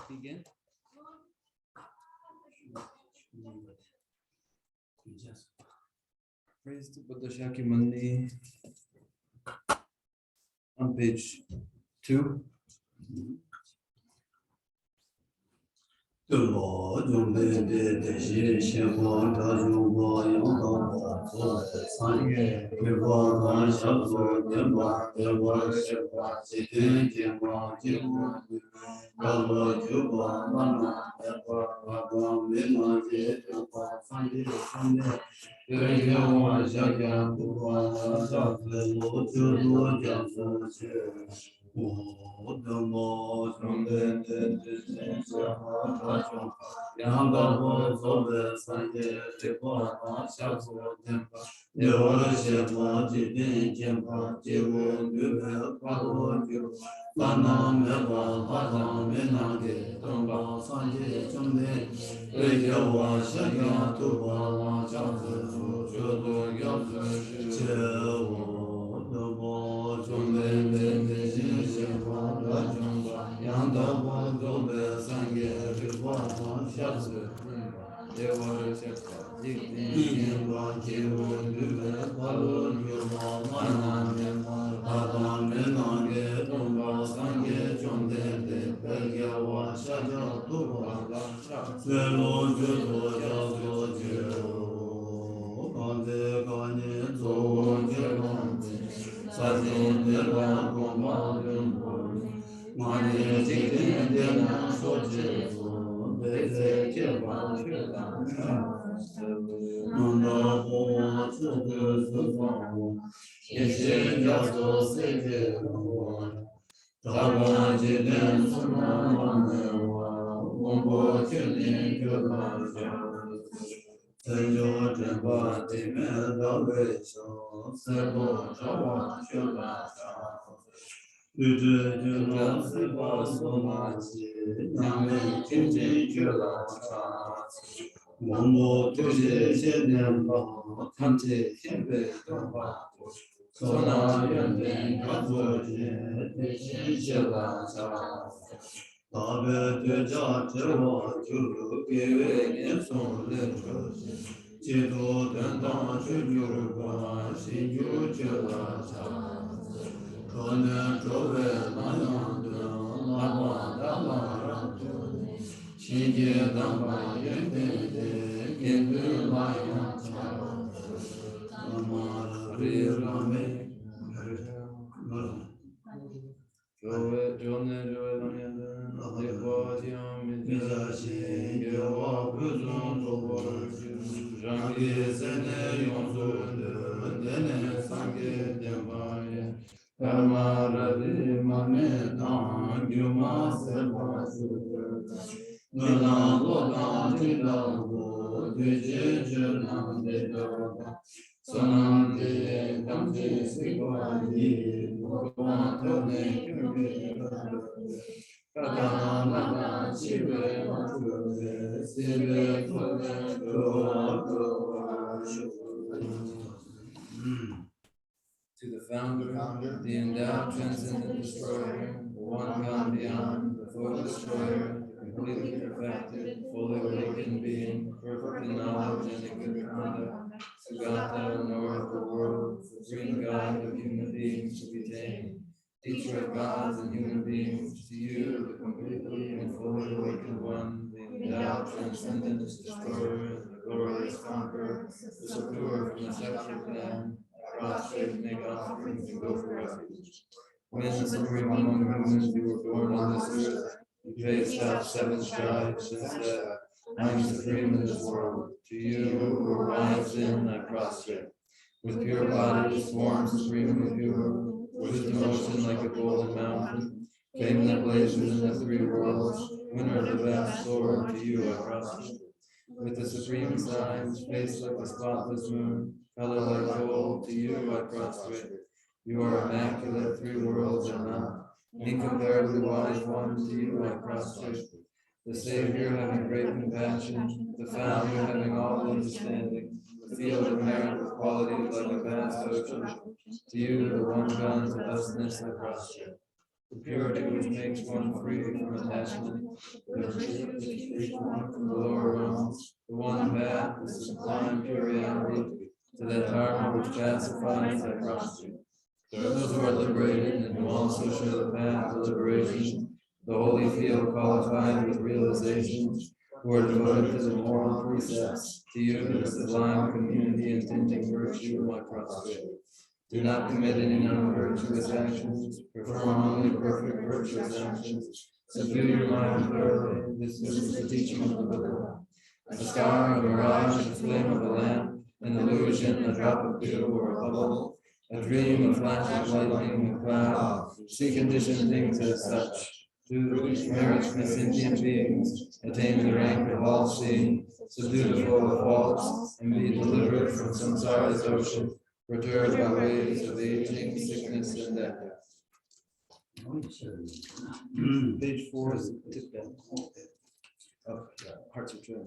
Begin. Praise the Buddha Shakyamuni on page 2. 对我准备的这些鲜花，它如果要到我做的三月，给我把小手电把给我鲜花，几天见光结果，让我就把妈妈的花，把没拿接的花放进身内，对着我小家不管小子，我就多讲出去。我的梦中的真相和中，两个我走的三界，这光下昨天吧，有了些我这边见吧，结果女们夸我就，烦恼没完，好像没难的，等到三界中的，对着我想要突破我小子，觉得要是借我的梦中的真相和中吧，让到我走的三界，这光下昨天吧。There was a project in Vajivu Palu Yuva Manamya Padamenange Tumba Sange Chonde Pegyawa Shaja Tuva Velo Judo Yazo Jiru Kande Kanye Zo Jirante Sajo Deva Goma Lumbo Mane Jitin Dena Sojiru Beze Jeva Shirdan Nanda Ho Tsugu Sufamu Yeshe Jaso Seke Wa Tawa Jiden Suna Mamewa Wombo Chilin Gyula Jao Sejo Tenpa Time Dawe Sho Sebo Chawa Shula Chao Yudu Jula Siva Suma Chi Nyame Chinchi Gyula Chao 我们都是现年吧，看这现辈的吧，从那原本看作是对现些拉萨，大别对家之我就给为年送人出去，基督等当去就把心就去拉萨，可能周围那样的那帮大拉人多。 世界当把人对对，跟对那样唱，那么这个没，各位周内这位老年人，你花将没在心，给我不中做我就让你在那用做的，那三个电话也，干嘛的嘛没当，就嘛是把手。 我让我当知道我对这只能得到吧，所能的当知习惯的，我光头能就别个，大家那个气味我出来，气味出来多To the founder, the endowed, transcendent destroyer, the one gone beyond, the full destroyer, the completely perfected, fully awakened being, perfect in knowledge and in good conduct, Sugata, knower of the world, supreme guide of human beings to be tamed, teacher of gods and human beings, to you, the completely and fully awakened one, the endowed, transcendent destroyer, the glorious conqueror, the subduer from the sexual plan, prostrate, make offerings, and go for refuge. When the supreme among humans you were born on this earth, you faced out 7 strides and said, I am supreme in this world. To you who are wise in, I prostrate. With pure bodies, form supremely pure, wisdom ocean like a golden mountain, fame that blazes in the three worlds, winner of the vast sword, to you I prostrate. With the supreme signs, face like the spotless moon, color like gold, to you I prostrate. You are immaculate, three worlds are not, incomparably wise one, to you I prostrate. The Savior having great compassion, the Founder having all understanding, the field of merit with qualities like a vast ocean, to you, the one gone to usness, I prostrate. The purity which makes one free from attachment, the truth which frees one from the lower realms, the one path, the sublime pure reality, to that dharma which pacifies, I prostrate. Those who are liberated and who also show the path to liberation, the holy field qualified with realizations, who are devoted to the moral precepts, to you, the sublime community intending virtue, I prostrate. Do not commit any non-virtuous actions, perform only perfect virtuous actions, subdue your mind thoroughly, this is the teaching of the Buddha. A star, a mirage, a flame of a lamp, an illusion, a drop of dew or a bubble, a dream, a flash of lightning, a cloud, see conditioned things as such. Do merit sentient beings, attain the rank of all seeing, subdue the flow of faults, and be delivered from samsara's ocean, perturbed by waves of aging, sickness, and death. Page 4 is the tip down. Hearts of Joy.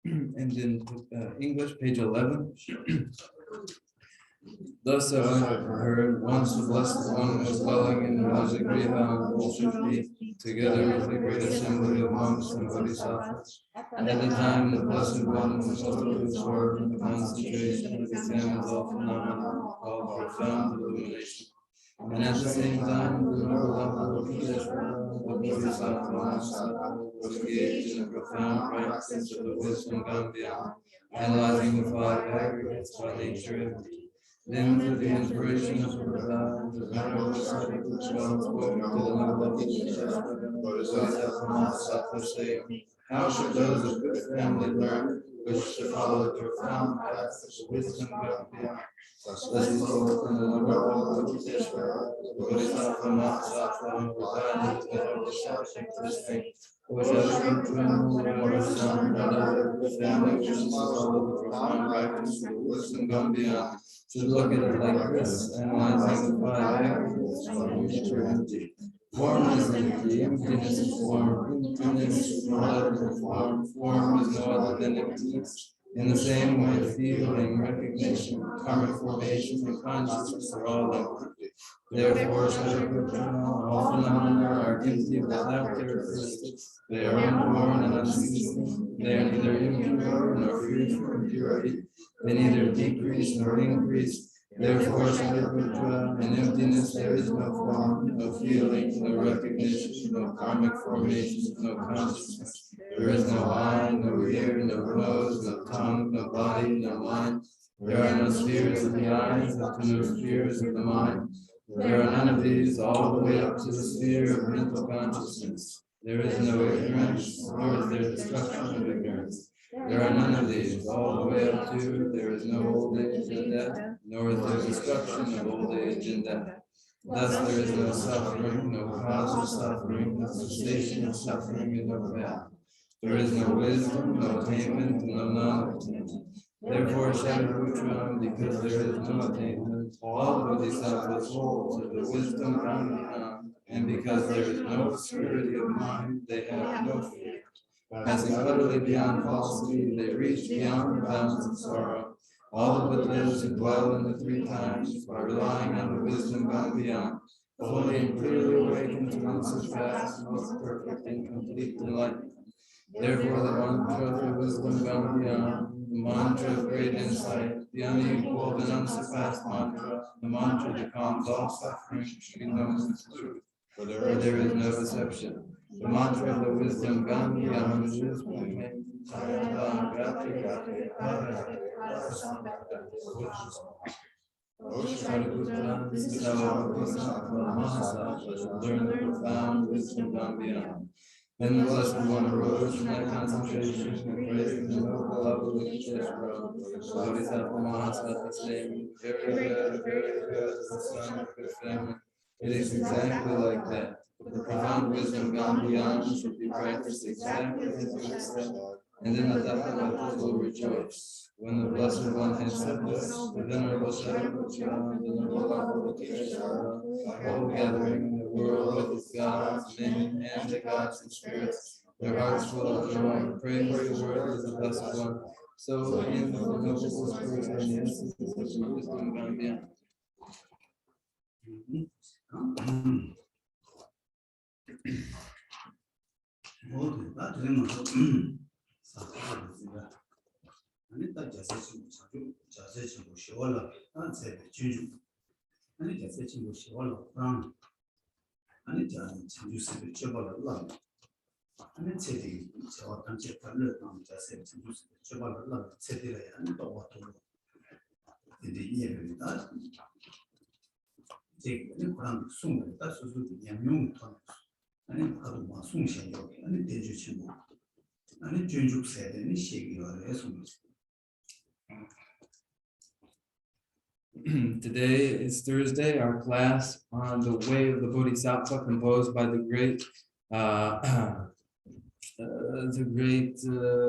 And in English, page 11. Thus have I heard, once the Blessed One was dwelling in Rajagriha, all should be together with a great assembly of monks and bodhisattvas. And at the time the Blessed One was totally absorbed in the concentration of examines all phenomena called profound illumination. And at the same time, the noble Avalokiteshvara, the Bodhisattva, was engaged in a profound practice of the wisdom Gambhya, analyzing the five aggregates by nature. Then, through the inspiration of the Buddha, the Venerable Bodhisattva spoke to the noble Bodhisattva, Bodhisattva saying, how should those of good family learn which to follow the profound path of wisdom Gambhya? Thus he spoke, and the noble Bodhisattva, the Bodhisattva Mahasattva, replied to the venerable Shantideva, saying, O Shantideva, son, brother, family wishes to follow the profound practice of wisdom Gambhya, should look at it like this, analyzing the five aggregates from nature empty. Form is empty, emptiness is form, emptiness is no other than form, form is no other than emptiness. In the same way, feeling, recognition, karmic formation, and consciousness are all empty. Therefore, all phenomena are empty without characteristics. They are unborn and unceasing. They are neither impure nor free from impurity. They neither decrease nor increase. Therefore, in emptiness there is no form, no feeling, no recognition, no karmic formation, no consciousness. There is no eye, no ear, no nose, no tongue, no body, no mind. There are no spheres of the eyes, up to no spheres of the mind. There are none of these, all the way up to the sphere of mental consciousness. There is no ignorance, nor is there destruction of ignorance. There are none of these, all the way up to there is no old age and death, nor is there destruction of old age and death. Thus there is no suffering, no cause of suffering, no cessation of suffering, and no path. There is no wisdom, no attainment, and no non-attainment. Therefore, Shantideva, because there is no attainment, all bodhisattvas hold to the wisdom Gambhya, and because there is no obscurity of mind, they have no fear. Passing utterly beyond falsity, they reach beyond the bounds of sorrow. All the Buddhas who dwell in the three times, by relying on the wisdom Gambhya, fully and clearly awaken to unsurpassed, most perfect and complete enlightenment. Therefore, the mantra of the wisdom Gambhya, the mantra of great insight, the unequaled and unsurpassed mantra, the mantra that calms all suffering, should be known as truth, for there is no deception. The mantra of the wisdom Gambhya is this is how Bodhisattva Mahasattva should learn the profound wisdom Gambhya. Then the Blessed One arose from that concentration and praised the noble Avalokiteshvara, Bodhisattva Mahasattva, saying, very good, the son of good family. It is exactly like that. The profound wisdom Gambhya should be practiced exactly as you have said, and then the Tathagatas will rejoice. When the Blessed One had said this, the Venerable Shantideva, the noble Avalokiteshvara, the whole gathering in the world with its gods, men, and the gods and spirits, their hearts full of joy, praise the word of the Blessed One. So in the noble whispers and the essence of the wisdom Gambhya. 아니다 자세히 자세히 보시올라 안세 주주 아니 자세히 보시올라 아니 자주스를 쳐발라 아니 체디 저 단체 발을 자세히 자주스를 쳐발라 체디라 아니 또 와도 근데 이해가 제가 그런 숨을 다 수수도 양용 통 아니 바로 뭐 숨셔요 아니 대주치고 아니 준죽세는 시기로 해서 Today is Thursday, our class on the way of the Bodhisattva, composed by the great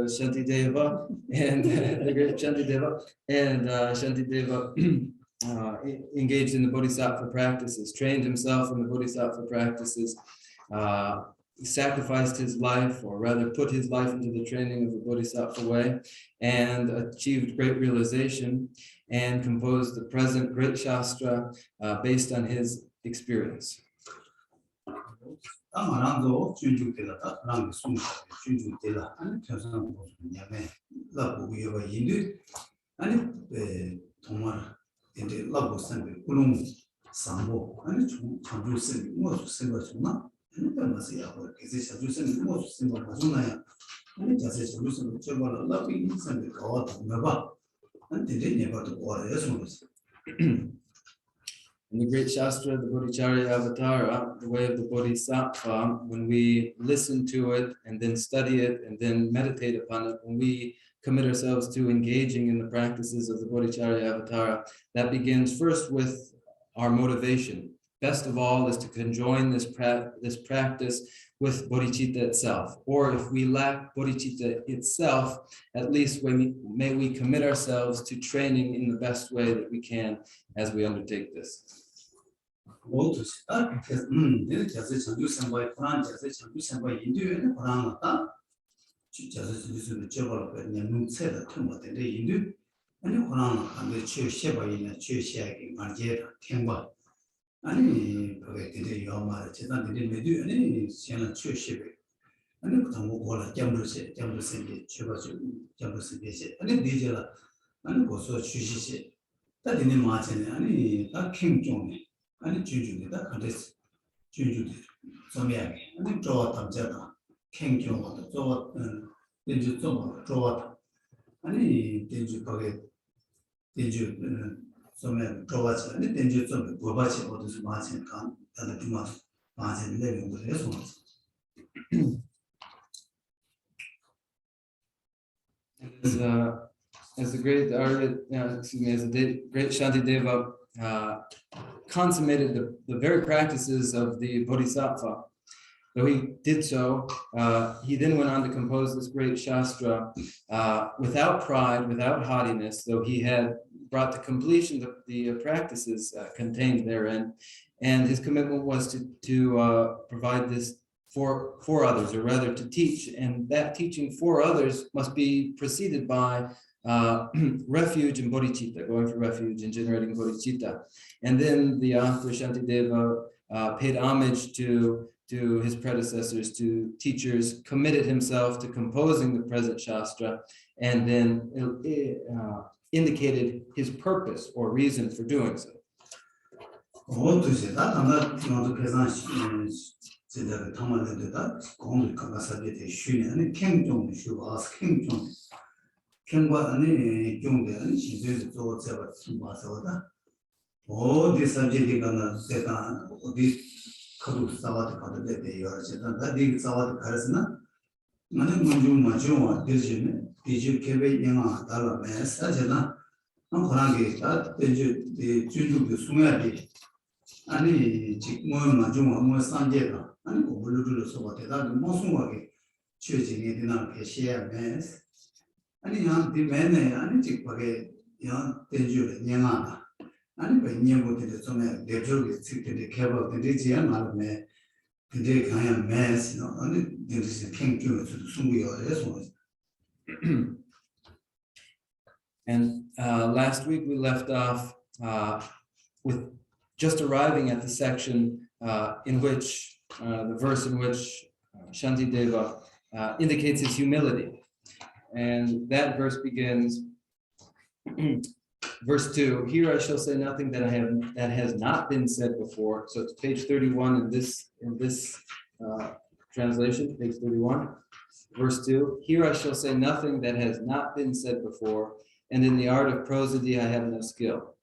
Shantideva and the great Shantideva and Shantideva engaged in the Bodhisattva practices, trained himself in the Bodhisattva practices, sacrificed his life, or rather put his life into the training of the Bodhisattva way, and achieved great realization, and composed the present great Shastra based on his experience. In the great Shastra, the Bodhicharya Avatara, the way of the Bodhisattva, when we listen to it and then study it and then meditate upon it, when we commit ourselves to engaging in the practices of the Bodhicharya Avatara, that begins first with our motivation. Best of all is to conjoin this practice with bodhicitta itself. Or if we lack bodhicitta itself, at least may we commit ourselves to training in the best way that we can as we undertake this. 아니 그게 요마 제가 메뉴 아니 시간 취시베 아니 그다음 거라 점브세 점브세 아니 디제라 아니 고소 취시시 다디니 마체네 아니 다 킹종네 아니 주주니다 간데스 주주들 소미하게 아니 저 담자다 킹종도 저 된주 좀 좋았다 아니 된주 거기 된주 소면 좋아지 아니 된주 좀 고바지 어디서 마치 간 다들 좀 마치 내용도 해서 as the great great Shantideva consummated the very practices of the Bodhisattva, though he did so, he then went on to compose this great Shastra without pride, without haughtiness, though he had brought to completion the practices contained therein, and his commitment was to provide this for others, or rather to teach, and that teaching for others must be preceded by refuge in bodhicitta, going for refuge and generating bodhicitta. And then the author Shantideva paid homage to his predecessors, to teachers, committed himself to composing the present Shastra, and then indicated his purpose or reason for doing so. 아니 지금 마지막 산제가 아니 고불루를 소바대다 모순하게 취지에 되나 계시야메스 아니 한테 매네 아니 직박에 연 대주를 냥하다 아니 배년부터 좀 대주를 직대 개발되지 않았네 근데 그냥 매스 아니 되게 평균을 숨겨서 And last week we left off with just arriving at the section in which, the verse in which Shantideva indicates his humility. And that verse begins, verse 2, here I shall say nothing that has not been said before. So it's page 31 in this translation, page 31, verse 2, here I shall say nothing that has not been said before, and in the art of prosody I have no skill.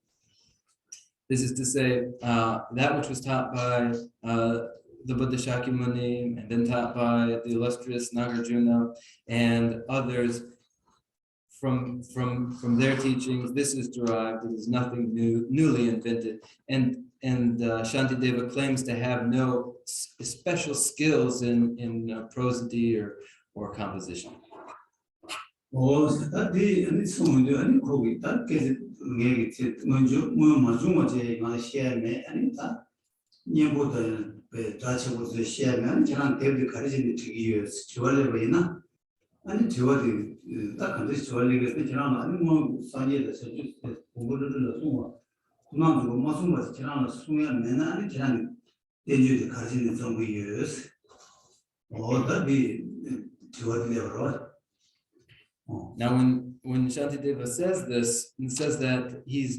This is to say, that which was taught by the Buddha Shakyamuni, and then taught by the illustrious Nagarjuna and others from their teachings, this is derived. It is nothing newly invented. And Shantideva claims to have no special skills in prosody or composition. 아니 저거들 딱 근데 저리가 지나나 아니 뭐 산에다 공부를 해서 그만두고 무슨 것이 지나나 수면 내나 아니 지난 대주에 가지는 정보예요. 어디 저거들이요. Now when Shantideva says this, he says that he's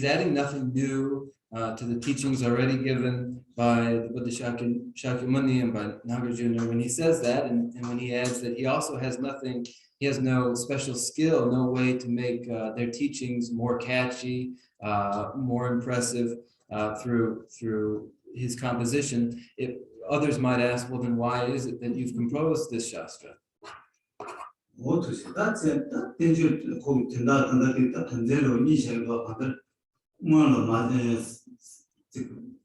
adding nothing new to the teachings already given by the Buddha Shakyamuni and by Nagarjuna. When he says that, and when he adds that he also has nothing, he has no special skill, no way to make their teachings more catchy, more impressive through his composition. If others might ask, well, then why is it that you've composed this Shastra? that's it. Then you go to that Tanzero Nisha Father Mono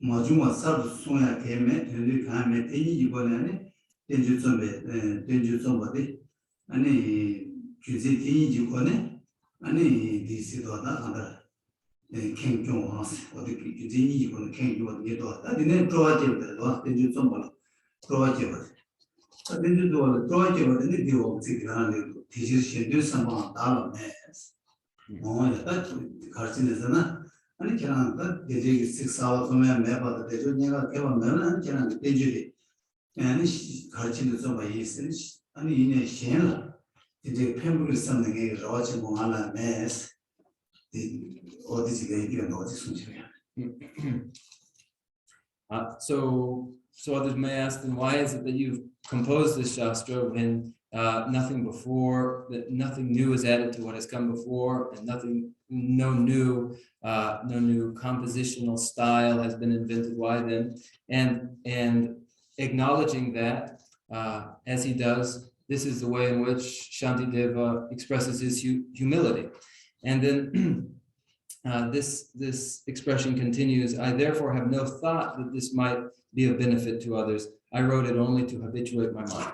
Majuma Sab Soya came and you can make any Yugolani, then you somebody, any Juziti Yugone, any Disidota under King Jones or the Juzini Yugon King Yugon. That didn't provide you, then you somebody provide you. Then you do a project with any deal of the teachers should do some dollar mess. Oh, that's Carson is enough. And it cannot that they take 6 hours from a map of the day, never give a melon and cannot digit. And Carson is over his and in a shell. They take Pembroke something a Roger Mohana mess. Or this is a notice. So others may ask, then why is it that you've composed this Shastra when nothing new is added to what has come before, and no new compositional style has been invented? Why then? And acknowledging that, as he does, this is the way in which Shantideva expresses his humility. And then this expression continues, I therefore have no thought that this might be of benefit to others. I wrote it only to habituate my mind.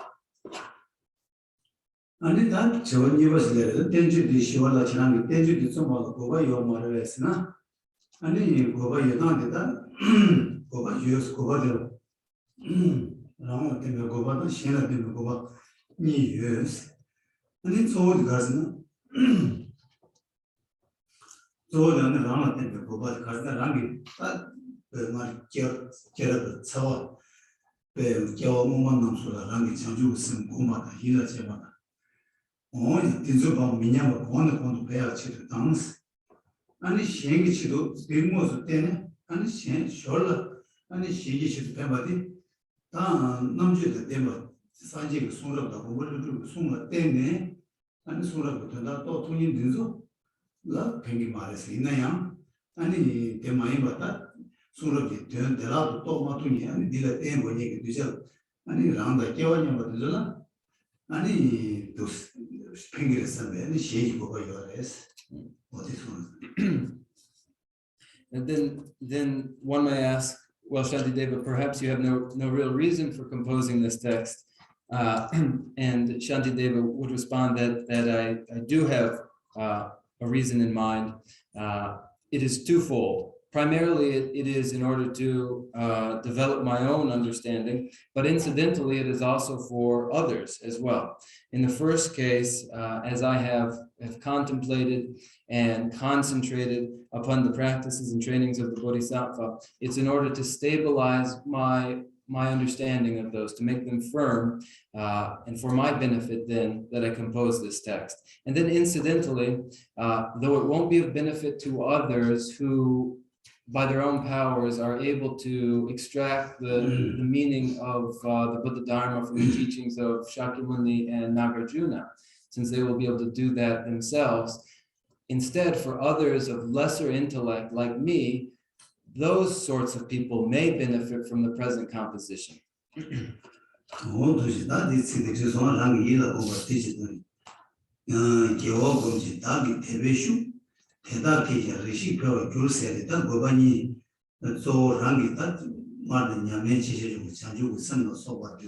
And that John was there, then you Shivala Chanang, then you did some of the Goba Yomarasna. And then you go by your that Goba use Goba. Long thing go by the Shana thing go by years. And it's all the garden. So then the Rama thing go by the garden rangi, but Kerab Sawa. Kiao Moman Sula Rangi Chanju Sim Kumata, Hila Chemata. Oh, Tinzuba Minyama, one pay a chit dance. And Shangi Chido, big most ten, and Shan Shola, and Shigi Chit Pemati. Namju the Demo, Saji Sura, the Wulu Suma Tene, and Sura Tunda, Tony Dinzo, La Pengi Maris in a yam, and the Maimata. Sura di delato tomatuni and dila tempo ni dice ani randa chiavanya badala ani dos spingere sabe ani shei go yores what is one. And then one may ask, well, Shantideva, perhaps you have no real reason for composing this text, and Shantideva would respond that I do have a reason in mind. It is twofold. Primarily, it is in order to develop my own understanding, but incidentally, it is also for others as well. In the first case, as I have contemplated and concentrated upon the practices and trainings of the Bodhisattva, it's in order to stabilize my understanding of those, to make them firm, and for my benefit then that I compose this text. And then incidentally, though it won't be of benefit to others who by their own powers are able to extract the meaning of the Buddha Dharma from the teachings of Shakyamuni and Nagarjuna, since they will be able to do that themselves. Instead, for others of lesser intellect like me, those sorts of people may benefit from the present composition. Gewa Gomji Dagi Tebeshu, Tedaki Rishi Pro Jurse, Gobani, so Rangi that Martin Yamenchi, Sanju, San of Soba,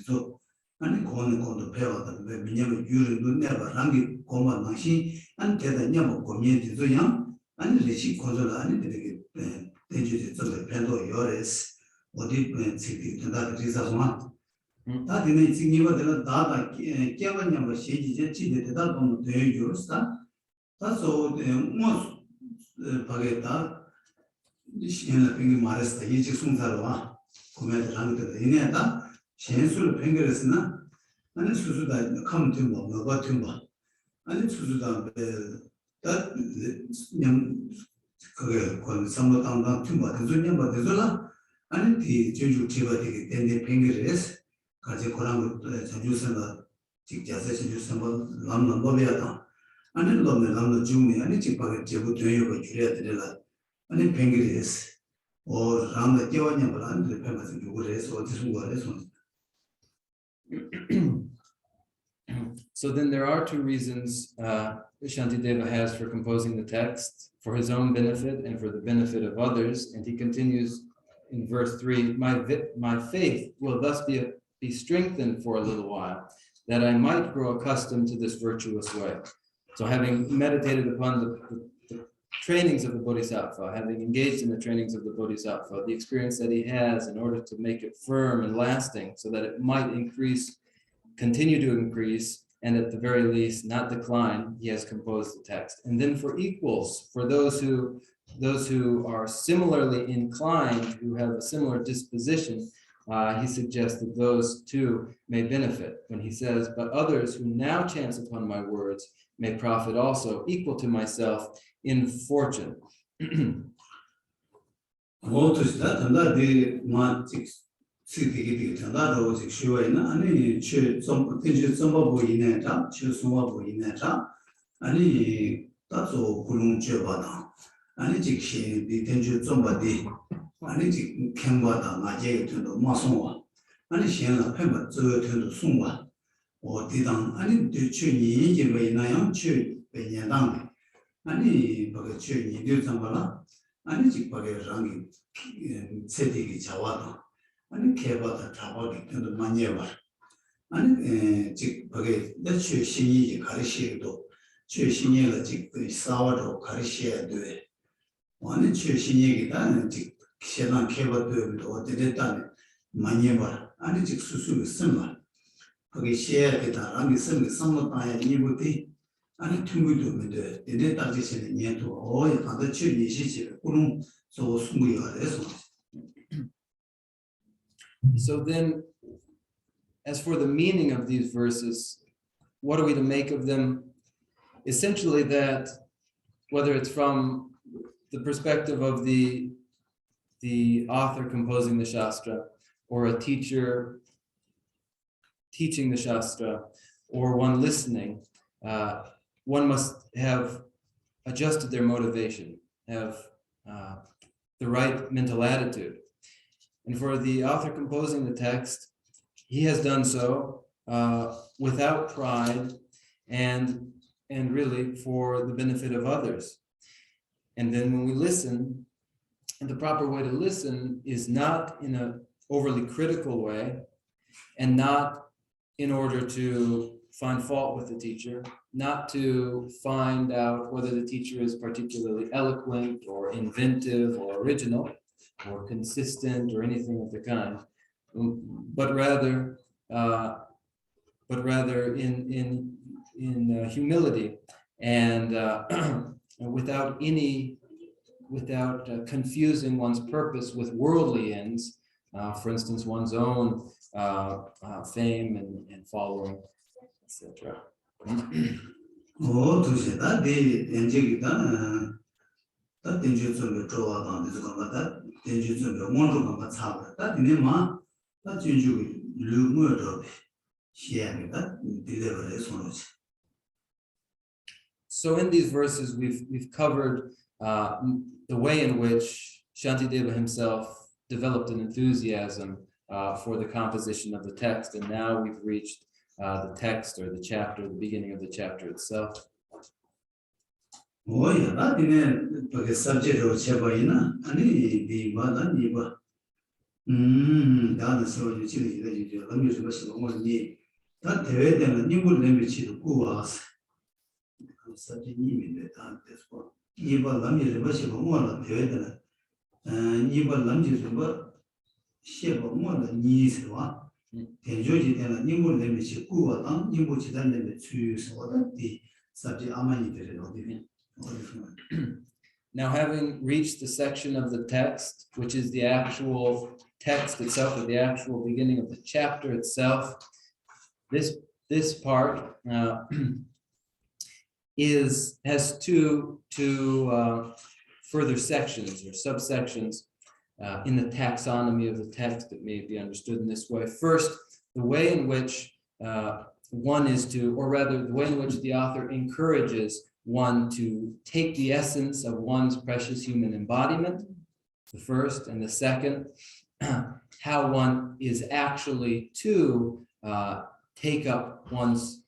and Kone Kondo Peva, the Minyam Yuri never Rangi Koma Nashi, and Teda Nyamo community so young, and Rishi Kondola, and the Pendo Yores, or did city to that is as one. That in a single data, Kevin Yama Shiji, the Dalton, the Yurusta. That's all the most Pageta, Shin Ping Maris, the Yichunzarva, comment on the Ineta, Shensul Pingeresna, and it's to that come timber, no timber. And it's to that young some of them timber, the Zunya, but the Zola, and the Juju Chiva, then the Pingeres. 가지 고랑 전주선의 직자세 전주선의 남는 법이었다. 아니 놈네 남는 중에 아니 직방에 제부 되어가 줄여야 되라. 아니 뱅그리스. 오 남의 깨워냐 말안 되면서 누구래서 어디서 거래서. So then there are two reasons Shantideva has for composing the text, for his own benefit and for the benefit of others. And he continues in verse 3, my faith will thus be strengthened for a little while, that I might grow accustomed to this virtuous way. So having meditated upon the trainings of the Bodhisattva, having engaged in the trainings of the Bodhisattva, the experience that he has in order to make it firm and lasting so that it might increase, continue to increase, and at the very least not decline, he has composed the text. And then for equals, for those who are similarly inclined, who have a similar disposition, he suggests that those too may benefit when he says, but others who now chance upon my words may profit also, equal to myself in fortune. 아니 지금 캠바다 나제 된도 마송와 아니 시행을 폐마 저 된도 송와 어디당 아니 대추니 이제 왜 나요 추 배년당 아니 뭐가 추니 되잖아 아니 지 바게 랑이 세대기 자와다 아니 개바다 자바기 된도 많이 해봐 아니 지 바게 대추 신이 가르치기도 추 신이가 지금 싸워도 가르쳐야 돼 아니 추 신이기다 지 시간 개발도 어디랬다네 많이 봐 아니 즉 수수 쓴말 거기 시에 되다 아니 쓴게 삼모다에 이부터 아니 튕기도 근데 이제 따지시는 년도 어디 가서 취리 시지 그런 저 숨고야 돼서. So then as for the meaning of these verses, what are we to make of them? Essentially that whether it's from the perspective of the author composing the Shastra, or a teacher teaching the Shastra, or one listening, one must have adjusted their motivation, have the right mental attitude. And for the author composing the text, he has done so without pride and really for the benefit of others. And then when we listen, and the proper way to listen is not in an overly critical way, and not in order to find fault with the teacher, not to find out whether the teacher is particularly eloquent or inventive or original or consistent or anything of the kind, but rather in humility and without confusing one's purpose with worldly ends, for instance, one's own fame and following, etc. So in these verses, we've covered the way in which Shantideva himself developed an enthusiasm for the composition of the text, and now we've reached the text or the chapter, the beginning of the chapter itself. Oh, yeah, that in a subject of Chebaina, and the mother, neighbor. That is so you see that you let me special one day. That the way then you will never see the Guas. Such a need that this one. Neighbor Lammy special one, the way that neighbor Lammy river, shape of more than needs one. Enjoy it and you will never see Gua, you would then never choose what the subject Amani. Now, having reached the section of the text, which is the actual text itself, or the actual beginning of the chapter itself, this part has two further sections or subsections in the taxonomy of the text that may be understood in this way. First, the way in which one is to, or rather, the way in which the author encourages one to take the essence of one's precious human embodiment, the first, and the second, how one is actually to take up one's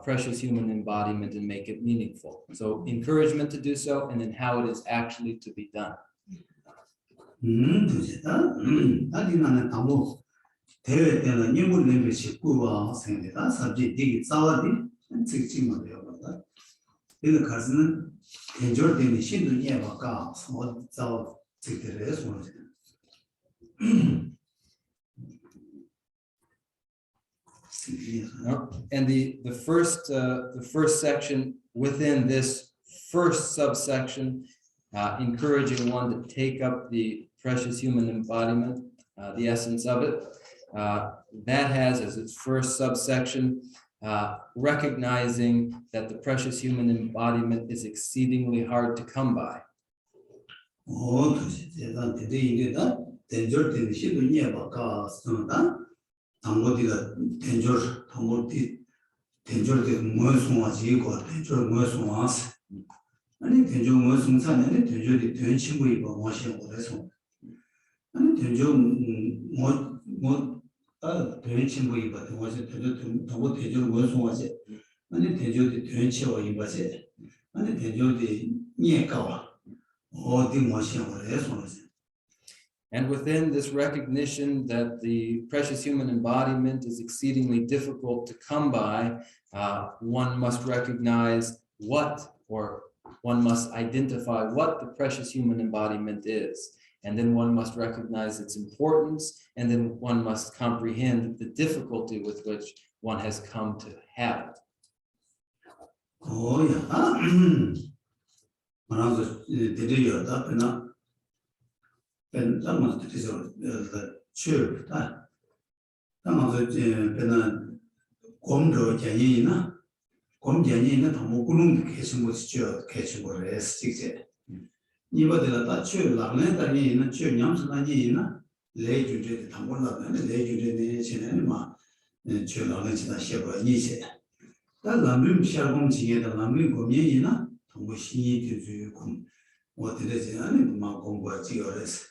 precious human embodiment and make it meaningful. So encouragement to do so, and then how it is actually to be done. 이거 가서는 대절되는 신도 이해가 서 지들에서 And the first section within this first subsection, encouraging one to take up the precious human embodiment, the essence of it, that has as its first subsection recognizing that the precious human embodiment is exceedingly hard to come by. And within this recognition that the precious human embodiment is exceedingly difficult to come by, one must recognize what, or one must identify what the precious human embodiment is. And then one must recognize its importance, and then one must comprehend the difficulty with which one has come to have it. Oh, yeah. 이거들 다 추를 나는다니 있는 추 냠스나니 있나 레주제 담볼라네 레주제네 지내는 막 추를 지나 시고 이제 다 남림 시작ом 지게다 남림 고민이나 동고 신이 되주고 어디든지 아니 막 공부가 지어래서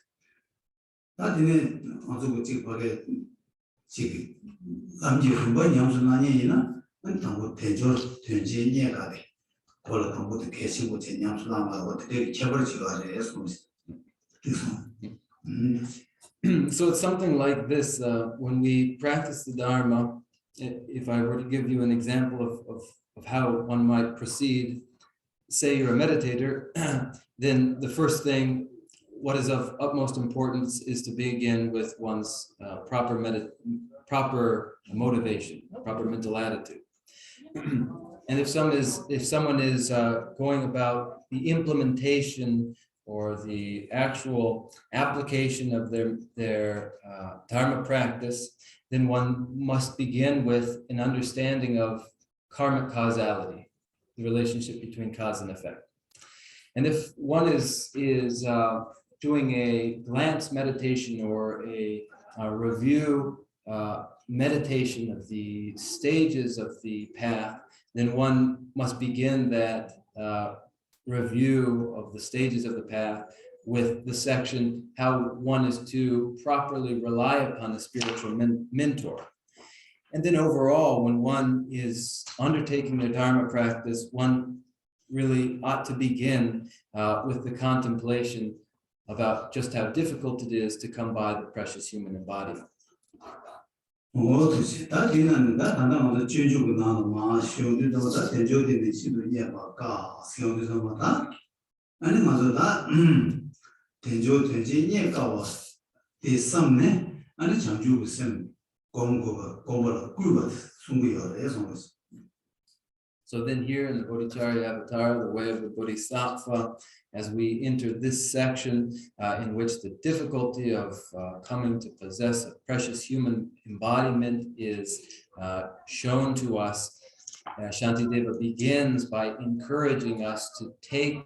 나한테 아주 그 거래 지금 남지 한번 냠스나니 있나 동고 대조 된지 이해가 돼. So it's something like this. When we practice the Dharma, if I were to give you an example of how one might proceed, say you're a meditator, then the first thing, what is of utmost importance, is to begin with one's proper motivation, proper mental attitude. And if someone is going about the implementation or the actual application of their Dharma practice, then one must begin with an understanding of karmic causality, the relationship between cause and effect. And if one is doing a glance meditation or a review meditation of the stages of the path, then one must begin that review of the stages of the path with the section how one is to properly rely upon a spiritual mentor. And then overall, when one is undertaking their Dharma practice, one really ought to begin with the contemplation about just how difficult it is to come by the precious human embodiment. So then here in the Bodhicharya Avatar, the way of the Bodhisattva, as we enter this section in which the difficulty of coming to possess a precious human embodiment is shown to us, Shantideva begins by encouraging us to take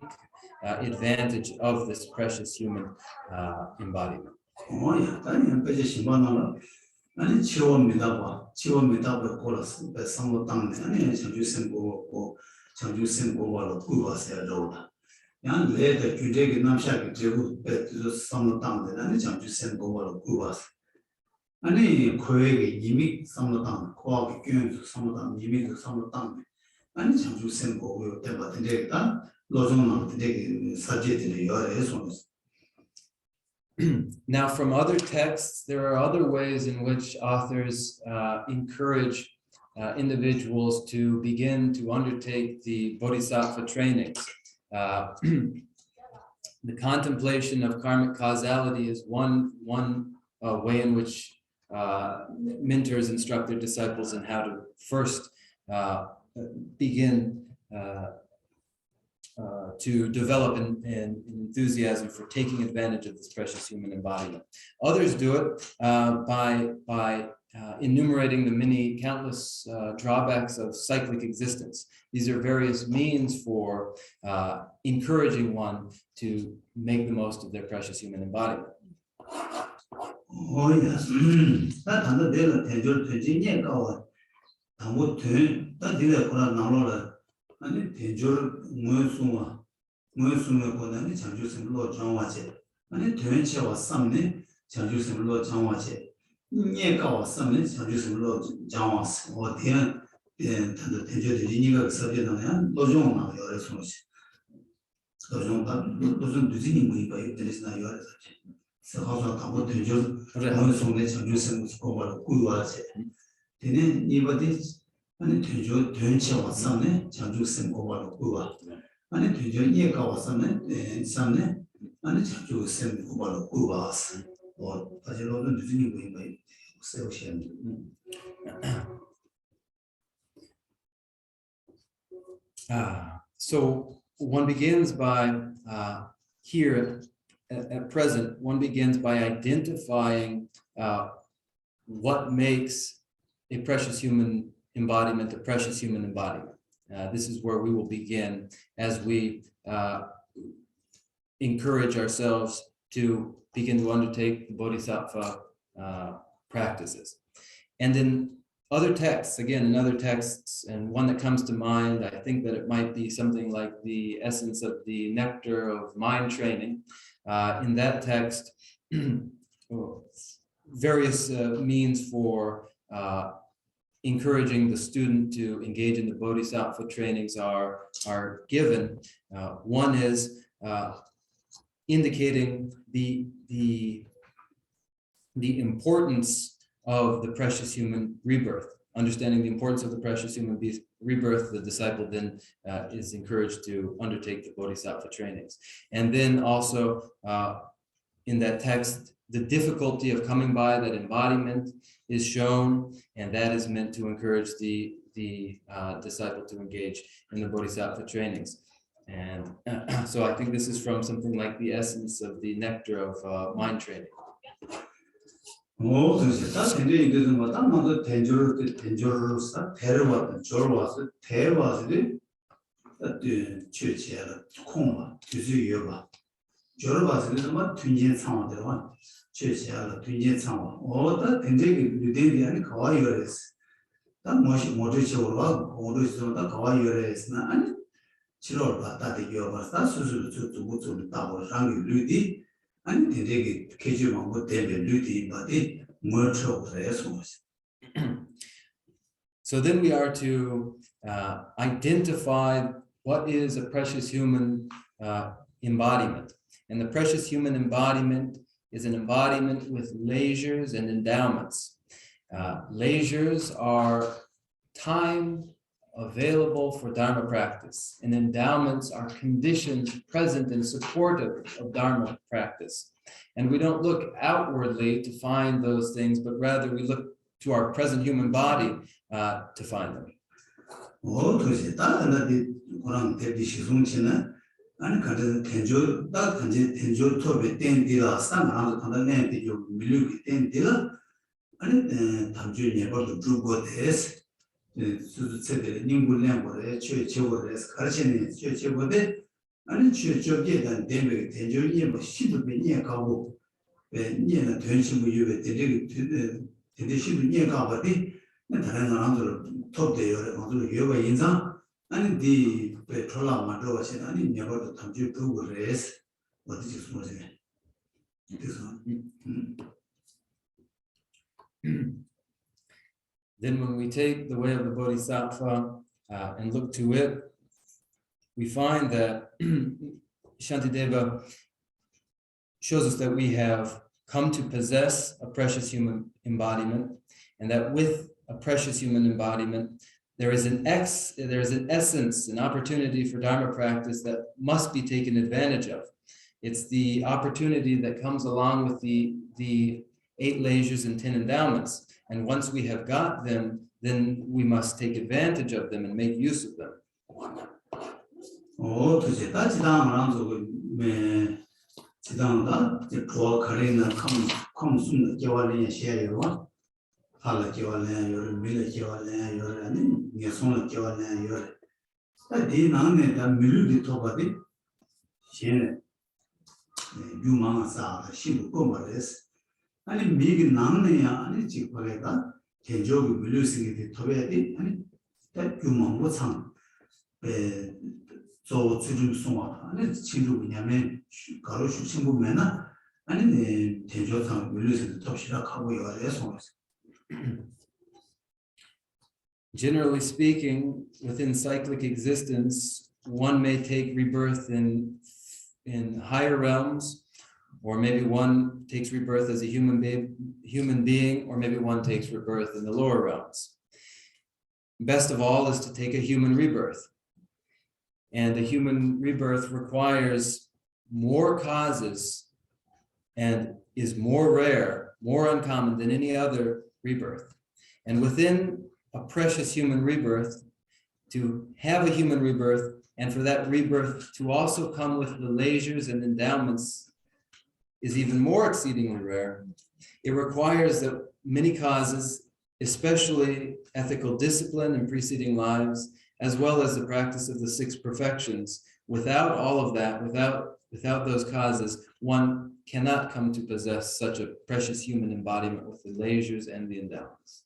advantage of this precious human embodiment. 아니 치료입니다. 치료입니다. 고라스 배상모당네 아니 장주생고 장주생고로 구바세요다. 양 레드 규제기 남샤기 제고 배도 상모당네 아니 장주생고로 구바세. 아니 코에게 이미 상모당 코하기 교연도 상모당 이미도 상모당네 아니 장주생고요 때마다 로종나한테 되게 사제들이 여러에서 Now, from other texts, there are other ways in which authors encourage individuals to begin to undertake the Bodhisattva trainings. The contemplation of karmic causality is one way in which mentors instruct their disciples in how to first begin to develop an enthusiasm for taking advantage of this precious human embodiment. Others do it by enumerating the countless drawbacks of cyclic existence. These are various means for encouraging one to make the most of their precious human embodiment. Oh yes, that under the Virginia go. 아무 다 뒤에 거라 나로라 아니 대절 무슨와 거는 장주생로 정화제 아니 대연체와 삼네 장주생로 정화제 니가 왔으면 장주생로 정화스 어디에 단도 대절이 니가 서비는 노종만 여러 소식 노종가 무슨 두진이 뭐 봐요 되시나 여러 소식 서서 가고 대절 무슨에 장주생 거를 구와제 되는 이버디 아니 대조 대연체 왔었네 장주생 고발로 구와 아니 대조 이해가 왔었네 삼네 아니 장주생 고발로 구와스 아직로는 늦은 거 있나요? 세우시는 So one begins by here at present, one begins by identifying what makes a precious human embodiment, a precious human embodiment. This is where we will begin as we encourage ourselves to begin to undertake the Bodhisattva practices. And in other texts, again, in other texts, and one that comes to mind, I think that it might be something like the essence of the nectar of mind training. In that text, various means for encouraging the student to engage in the Bodhisattva trainings are given. One is indicating the importance of the precious human rebirth. Understanding the importance of the precious human rebirth, the disciple then is encouraged to undertake the Bodhisattva trainings. And then also in that text, the difficulty of coming by that embodiment is shown, and that is meant to encourage the disciple to engage in the Bodhisattva trainings. And so I think this is from something like the essence of the nectar of mind training. 그래서 다 굉장히 이제 뭐 다른 대조를 사 데려왔던 저러와서 데려와서도 그 취지야라 콩마 뒤지여봐 저러와서도 뭐 튼진 상황들와 취지야라 튼진 상황 어다 굉장히 유대인이 아니 가와이어레스 다 뭐시 모르지오라 모르지오다 가와이어레스나 아니 치료를 받다데 여봐서 수술을 좀 따고 장이 류디 아니 되게 계주만 못 되면 류디 바디 뭐처럼 해서 So then we are to identify what is a precious human embodiment. And the precious human embodiment is an embodiment with leisures and endowments. Leisures are time available for Dharma practice, and endowments are conditions present and supportive of Dharma practice. And we don't look outwardly to find those things, but rather we look to our present human body to find them. 아니 가서 텐조 딱 간제 텐조 톱에 땡디라 산나도 탄다네 비교 밀류기 땡디라 아니 담주 예버도 주고 데스 수수체데 님불량고래 최초고래스 가르치는 최초고데 아니 최초게 단 데메 텐조니 뭐 시도 베니에 가고 왜 니에나 된심부 유베 데리기 데데 시도 니에 가버디 다른 사람들 톱대요 모두 유베 인상 아니 디 petrola madro was ani never to tamju to race what is this was this one. Then when we take the way of the Bodhisattva and look to it, we find that Shantideva shows us that we have come to possess a precious human embodiment, and that with a precious human embodiment there is an essence, an opportunity for Dharma practice that must be taken advantage of. It's the opportunity that comes along with the 8 leisures and 10 endowments. And once we have got them, then we must take advantage of them and make use of them. Oh, to say that's me 지당다 저 가리나 come soon 겨울에 share hala 겨울에 요 밀에 겨울에 요라니 예송을 겨울에 요 다디 나네 다 밀이 토바디 신 유망사 신도 꼬마레스 아니 미기 남네야 아니 지거래가 개조기 밀루스기 토베디 아니 다 유망고 참 저 주름 송아 아니 친구 왜냐면 가로 신부 매나 아니 대조상 밀루스도 톱시라 하고 요래 송아서. Generally speaking, within cyclic existence, one may take rebirth in higher realms, or maybe one takes rebirth as a human being, or maybe one takes rebirth in the lower realms. Best of all is to take a human rebirth. And a human rebirth requires more causes and is more rare, more uncommon than any other rebirth. And within a precious human rebirth, to have a human rebirth, and for that rebirth to also come with the leisures and endowments is even more exceedingly rare. It requires that many causes, especially ethical discipline in preceding lives, as well as the practice of the 6 perfections. Without all of that, without those causes, one cannot come to possess such a precious human embodiment with the leisures and the endowments.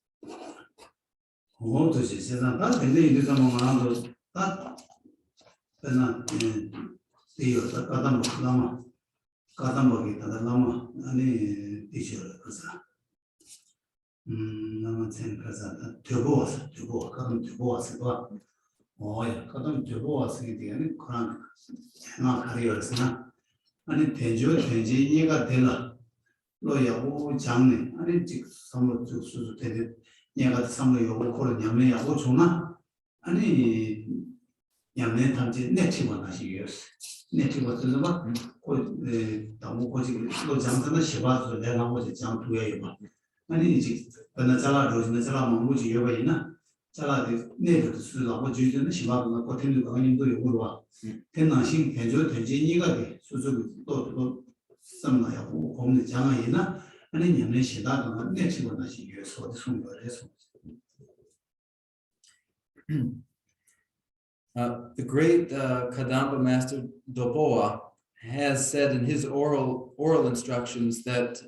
아니 대지가 되나 로야고 장네 아니 직 삼로 수수 되게 얘가 삼로 요거 고려 냠내야고 주나 아니 냠내 탐지 네티버 나시겠어 네티버 들어봐 고 너무 고지 로 장선의 시바도 내가 뭐지 장 두야요 봐 아니 직 그나 잘라 로즈나 잘라 뭐지 요바이나 잘라데 네도 수라고 주는 시바도 고텐도 강님도 요거 봐天狼星 대조 대진이가 돼 수수 또 삼나야고 공의 장아이나 아니 년에 시다도 내치고 다시 유서도 숨거래서. The great Kadamba master Doboa has said in his oral instructions that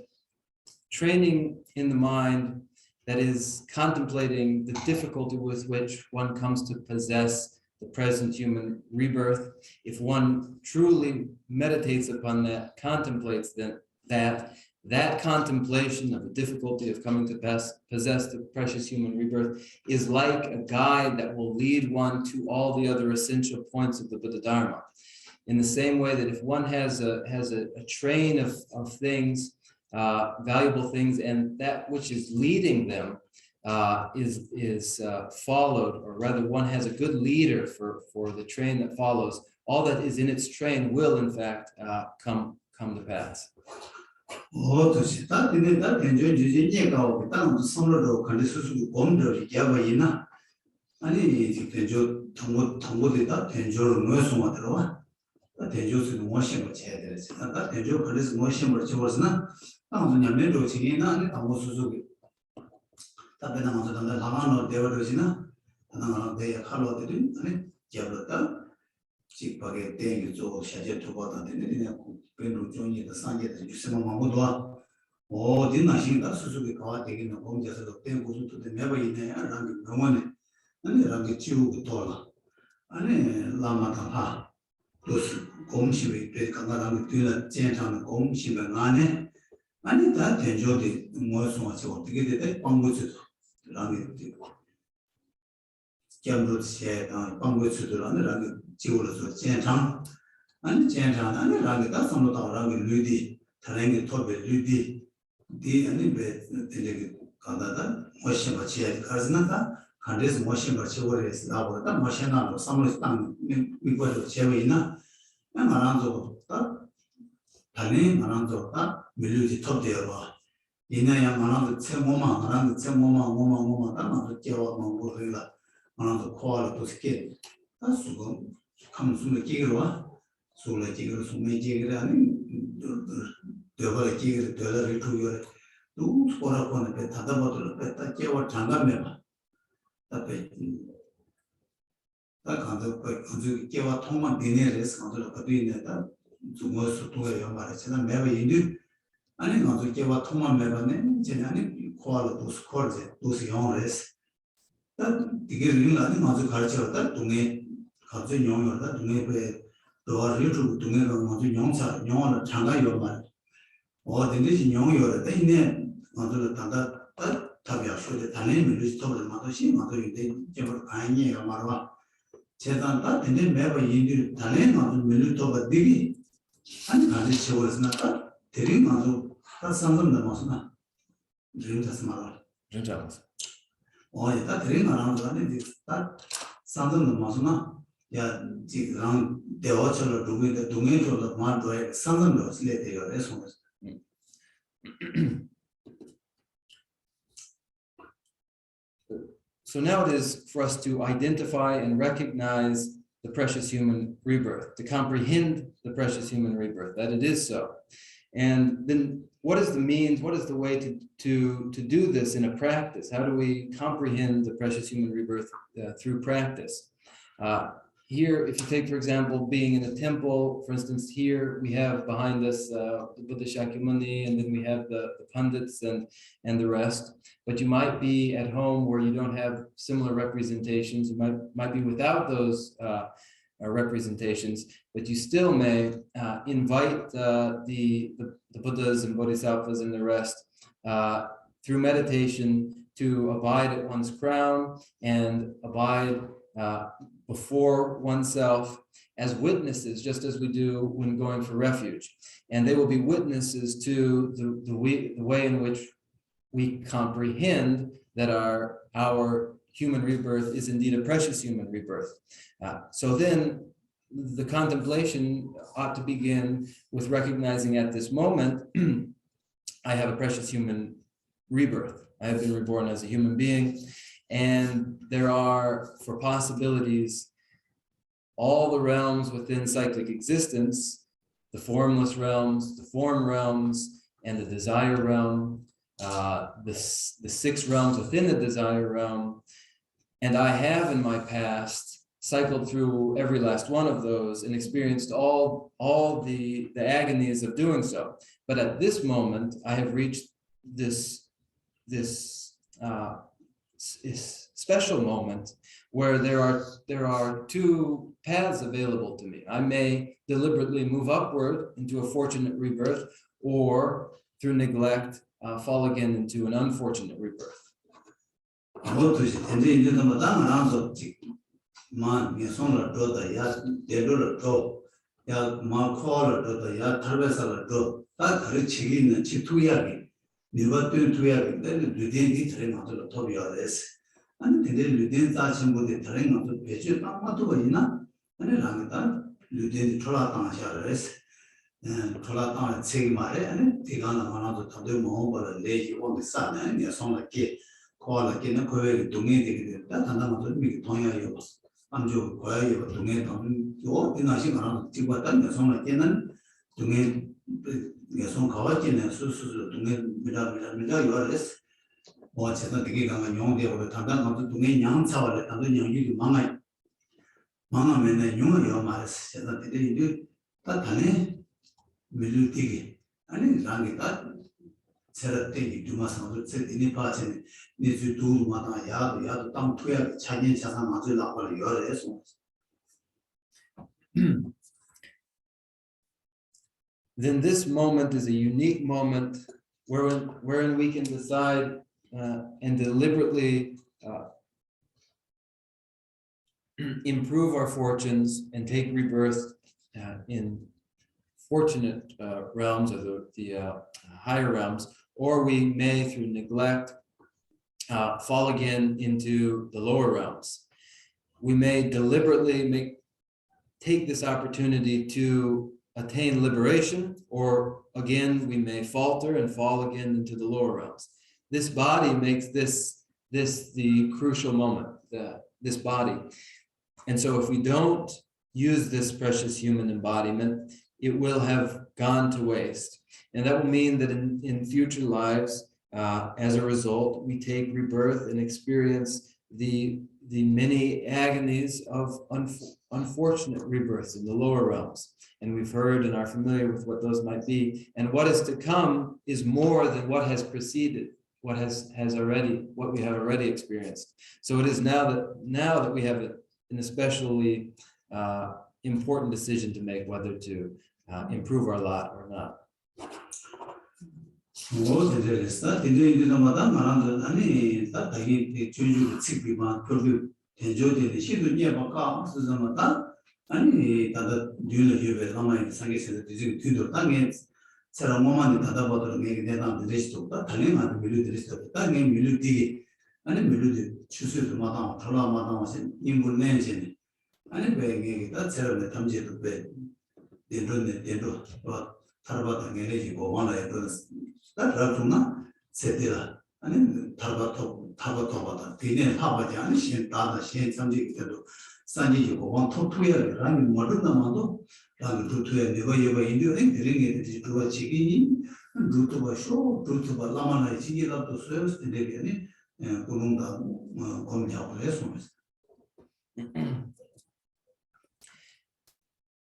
training in the mind that is contemplating the difficulty with which one comes to possess the present human rebirth, if one truly meditates upon that, contemplates that, that contemplation of the difficulty of coming to possess the precious human rebirth is like a guide that will lead one to all the other essential points of the Buddha Dharma. In the same way that if one has a train of things, valuable things, and that which is leading them is followed, or rather one has a good leader for the train that follows, all that is in its train will in fact come to pass. Oh, to see that in that enjoy using go down to some of the conditions wonder Yavaina. And if enjoy Tomo that enjoy no so much. That enjoys the motion of chairs. That enjoy this motion which was not. I'm the middle of China, I was Suzuki. That then I'm the Lamano Devarosina, and they are colored in Jabrata. Chick Paget Dang, so Shajet to what I didn't join the Sun yet, you see Mamadua. Oh, didn't I think that Suzuki car taking the home just of them goes to the never in there and no one. And they run the tube taller. And Lama. Those Gomshi, the Kangaram, the Gentan Gomshi, and Anne. And that enjoyed the most so to get it Pangus running. Gamble said, Pangus to run the jewels of Gentan. And Gentan, and the Ranga, that's not our Ranga Ludi, Tarangi Tobe Ludi, the Anibet, the Canada, Motion Bachi, Kaznaka. And this motion but is about that motion of some stand we go to Chevina and Maranzo that Tani Maranzo that Miluti top there. In a Maranzo Temoma, Maranzo Temoma, that Jawa Mangorilla, Maranzo call to skin. That's to come from the Kigua, so like Jigger, so may Jigger and the Jigger, the to your do for upon a pet, Tadabot, Pet, Jawa Tanga member. That kind of give a Toma Dineris, kind of doing that to most to a young marriage, and never you do. And I'm going to give a Toma Mebane, Jenny, call those cords, those young race. That the giving learning of the culture of that to me, culture young or that to me, the war YouTube to me, on the young side, young Tanga your man. Or the young you're the name on the Tanga. Tabia should the Talim restore the Matoshi, Mato, Jabber Kanye or Marwa. Chetan, and then never you Talim on the Milutoba Digi. And Kadish was not that. Terim, that's something that was not. Dream the Smara. Oh, that ring around that something that was not. Yeah, around the orchard doing the domain of the Mardo, something that was later your response. So now it is for us to identify and recognize the precious human rebirth, to comprehend the precious human rebirth, that it is so. And then what is the means, what is the way to do this in a practice? How do we comprehend the precious human rebirth through practice? Here, if you take, for example, being in a temple, for instance, here we have behind us the Buddha Shakyamuni, and then we have the pundits and the rest. But you might be at home where you don't have similar representations. You might be without those representations, but you still may invite the Buddhas and Bodhisattvas and the rest through meditation to abide at one's crown and abide before oneself as witnesses, just as we do when going for refuge. And they will be witnesses to the way in which we comprehend that our human rebirth is indeed a precious human rebirth. So then the contemplation ought to begin with recognizing at this moment, I have a precious human rebirth. I have been reborn as a human being. And there are, for possibilities, all the realms within cyclic existence, the formless realms, the form realms, and the desire realm, the 6 realms within the desire realm. And I have in my past cycled through every last one of those and experienced all the agonies of doing so. But at this moment, I have reached this special moment where there are 2 paths available to me. I may deliberately move upward into a fortunate rebirth, or through neglect, fall again into an unfortunate rebirth. Tolata Segi Mare and Tigana Manado Tadu Mohoba, Lady on the sun, and your song like Gay, call again a query to me, that another big Tonya Yos. I'm Joe Quay to me on your Dinashim around Tibatan, your song like Kenan, to me, your song Kawakin and Susu to me without yours. What's not the gig on a young day or the Tanda to me, young Sawa, and then you Mama men and your Maris, said that they do that. Milutigi, and Rangita, Serati, Dumas, said any parts in needs to do Mata Yad, Yad, Tam 12, Chinese Mazula, or your essence. Then this moment is a unique moment wherein we can decide and deliberately improve our fortunes and take rebirth in fortunate realms or the higher realms, or we may, through neglect, fall again into the lower realms. We may deliberately take this opportunity to attain liberation, or again, we may falter and fall again into the lower realms. This body makes this the crucial moment, this body. And so if we don't use this precious human embodiment, it will have gone to waste. And that will mean that in future lives, as a result, we take rebirth and experience the many agonies of unfortunate rebirths in the lower realms. And we've heard and are familiar with what those might be. And what is to come is more than what has preceded, what we have already experienced. So it is now that we have an especially important decision to make, whether to improve our lot or not. Tarabata Geleji go one like that Ratuna Setila and Tabatobata, Pinian Tabajani, Shin Tata, Shin Sanji, Sanji go one top 2 years, running Madonna Mado, Rang to 2 years, never ever enduring, bringing it to a chigini, and do to a show, do to a Lamana Chigila to serve the Deviani, and Kurunda Komja lessons.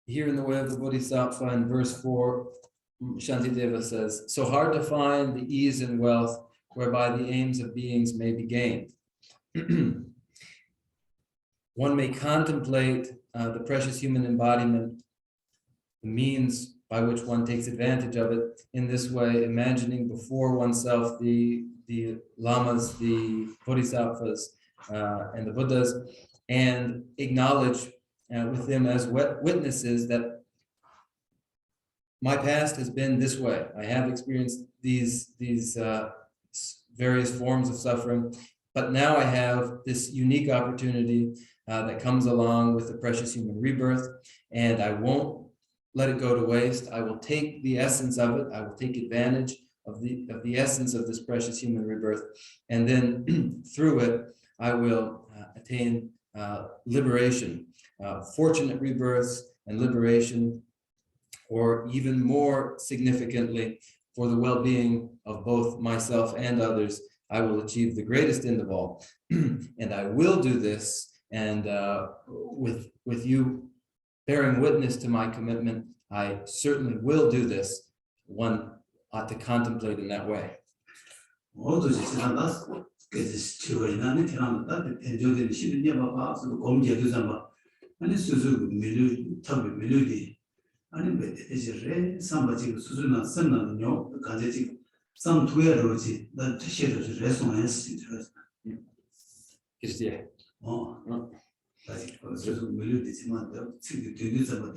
Here in the way of the Bodhisattva, in verse 4, Shantideva says, so hard to find the ease and wealth whereby the aims of beings may be gained. One may contemplate the precious human embodiment, the means by which one takes advantage of it in this way, imagining before oneself the lamas, the bodhisattvas, and the Buddhas, and acknowledge with them as witnesses that my past has been this way. I have experienced these various forms of suffering, but now I have this unique opportunity that comes along with the precious human rebirth, and I won't let it go to waste. I will take the essence of it. I will take advantage of the essence of this precious human rebirth, and then through it, I will attain liberation, fortunate rebirths and liberation, or even more significantly, for the well-being of both myself and others, I will achieve the greatest end of all. And I will do this, and with you bearing witness to my commitment, I certainly will do this. One ought to contemplate in that way. some tweeroji that shit is resonance interest. Oh, that's also melody there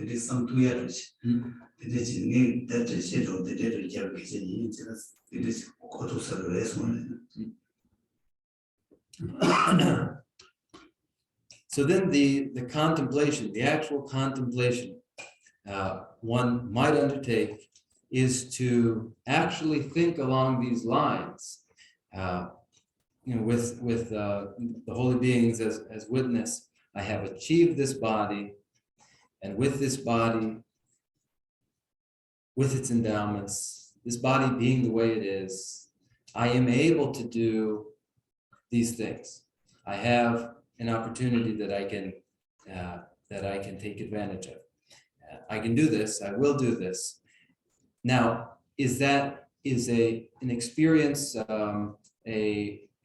is some tweeroji. There is name that shit of the dead it is Koto resonance. So then the contemplation, the actual contemplation one might undertake is to actually think along these lines, with the holy beings as witness. I have achieved this body, and with this body, with its endowments, this body being the way it is, I am able to do these things. I have an opportunity that I can take advantage of. I can do this. I will do this. Now, is an experience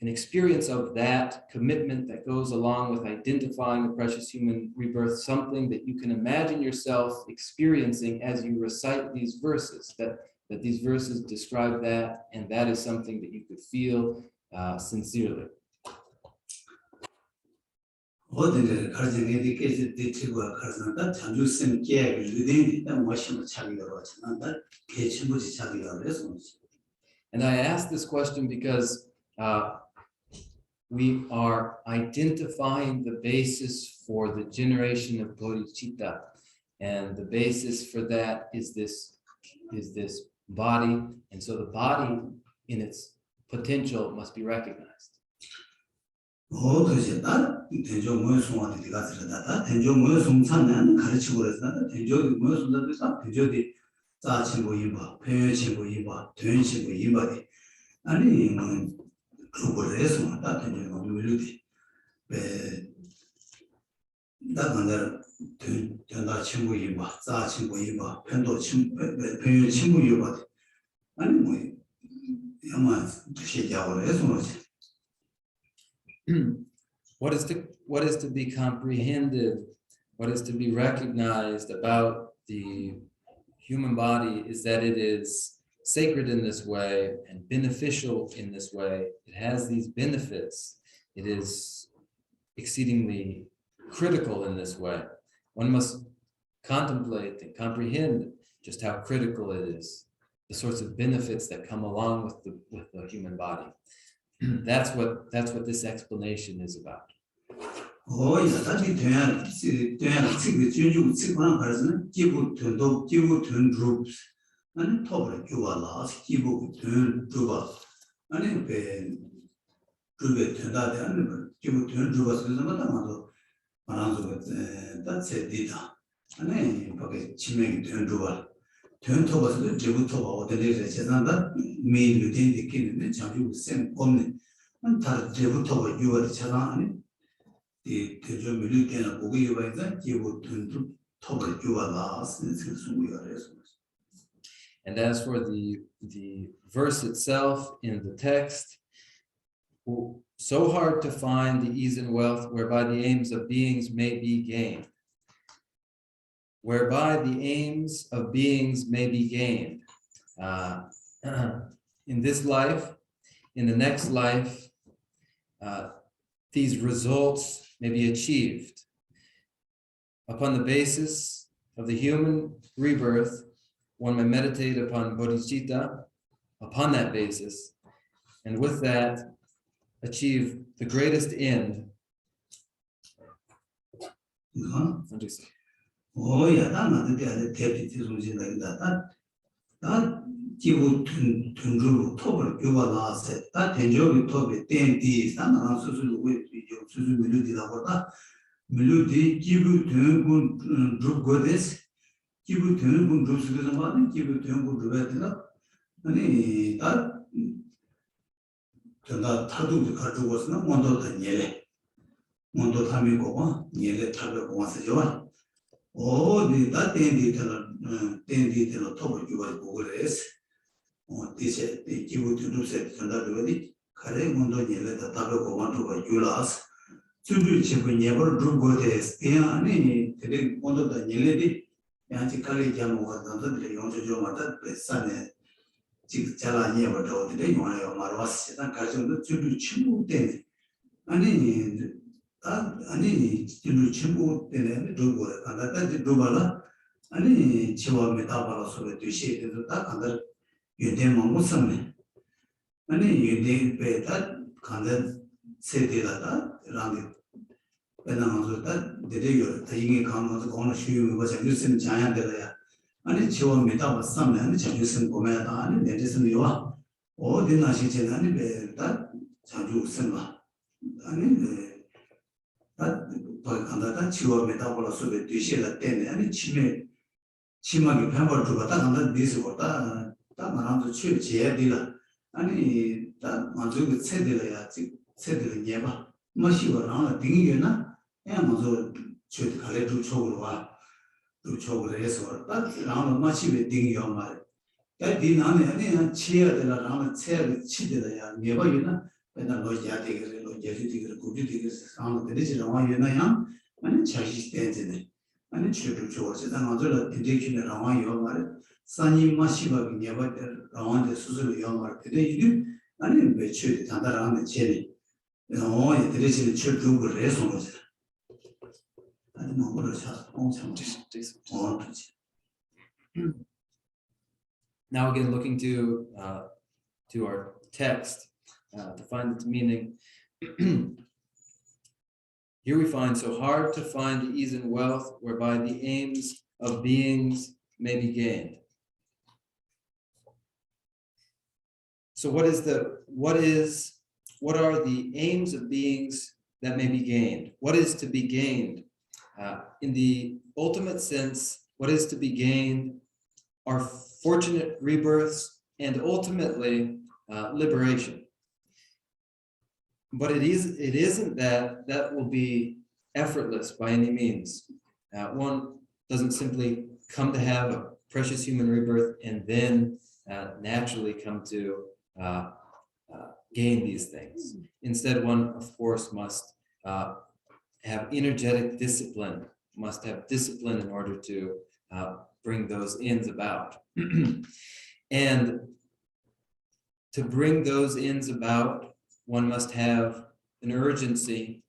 an experience of that commitment that goes along with identifying the precious human rebirth, something that you can imagine yourself experiencing as you recite these verses, that these verses describe that, and that is something that you could feel sincerely. And I ask this question because we are identifying the basis for the generation of Bodhisattva, and the basis for that is this body, and so the body in its potential must be recognized. What is to be comprehended, what is to be recognized about the human body is that it is sacred in this way and beneficial in this way. It has these benefits. It is exceedingly critical in this way. One must contemplate and comprehend just how critical it is, the sorts of benefits that come along with the human body. That's what this explanation is about. And as for the verse itself in the text, so hard to find the ease and wealth whereby the aims of beings may be gained. Whereby the aims of beings may be gained. In this life, in the next life, these results may be achieved upon the basis of the human rebirth. One may meditate upon bodhicitta upon that basis, and with that achieve the greatest end. Oh, yeah, that's 기부 둔주로 톱을 교과가 셋다 대조비 톱이 땡디 상한 수술 왜 수술 밀루디라고다 밀루디 기부 둔군 룹고데스 기부 둔군 룹스에서 말은 기부 둔군 룹에다 아니 다 전다 타도 가지고서는 먼저 예래 먼저 담이고 예래 타고 와서죠 어디 다 땡디들 톱을 교과고 그래서 dice 기부 둔주세 전달되더니 가래 문도 예래다 답고 만두가 유라스 주주 집은 예벌 룸고데스 아니 되게 먼저다 예래디 양치 칼리 장모가 단단히 용서줘 맞다 배산에 즉 잘라 예버 도데 요나요 말와스 단 가정도 줄을 침묵 때문에 아니 줄을 침묵 때문에 도고라 간다 도발라 아니 지와 메타바라 소리 뒤시에도 딱 간다 유대만 못 삼네 아니 유대 배다 간다 세대라다 라는 배나마서다 데려요 대행이 가면서 거는 쉬우고 거서 뉴스는 자야되어야 아니 지원 메타바 삼네 아니 뉴스는 보면다 아니 내지는 요와 어디 나시지 아니 배다 자주 웃음마 아니 다 간다다 지원 메타바라 소리 뒤시에다 때문에 아니 치마기 편벌 두고 딱 간다 니스고다 딱 말하면서 취업 제야디라 아니 딱 먼저 그 세대라야 세대를 예봐 뭐시고랑 등이나 야 먼저 취업 갈래 두 쪽으로 와두 쪽으로 해서 딱 라면 마시베 등이요 말 야, 디나네 아니 치야 되나 라면 체를 치되다야 예봐이나 맨날 로지야 되게 로지야 되게 고지 되게 상황 되지 라와이나야 아니 자시 때문에 아니 취업 쪽으로 먼저 디렉션에 라와이요 말 산이 마시바 예봐 라완데 수술 요 말 되게 이게 아니 왜 취업 단단하네 제리 얘들이 취업 중국을 해서 오지 아니 뭐를 사 엄청 Now again, looking to our text to find its meaning. Here we find, so hard to find ease and wealth, whereby the aims of beings may be gained. So what are the aims of beings that may be gained? What is to be gained? In the ultimate sense, what is to be gained are fortunate rebirths and ultimately liberation. But it isn't that will be effortless by any means. One doesn't simply come to have a precious human rebirth and then naturally come to gain these things. Instead, one, of course, must have energetic discipline, must have discipline in order to bring those ends about. And to bring those ends about, one must have an urgency.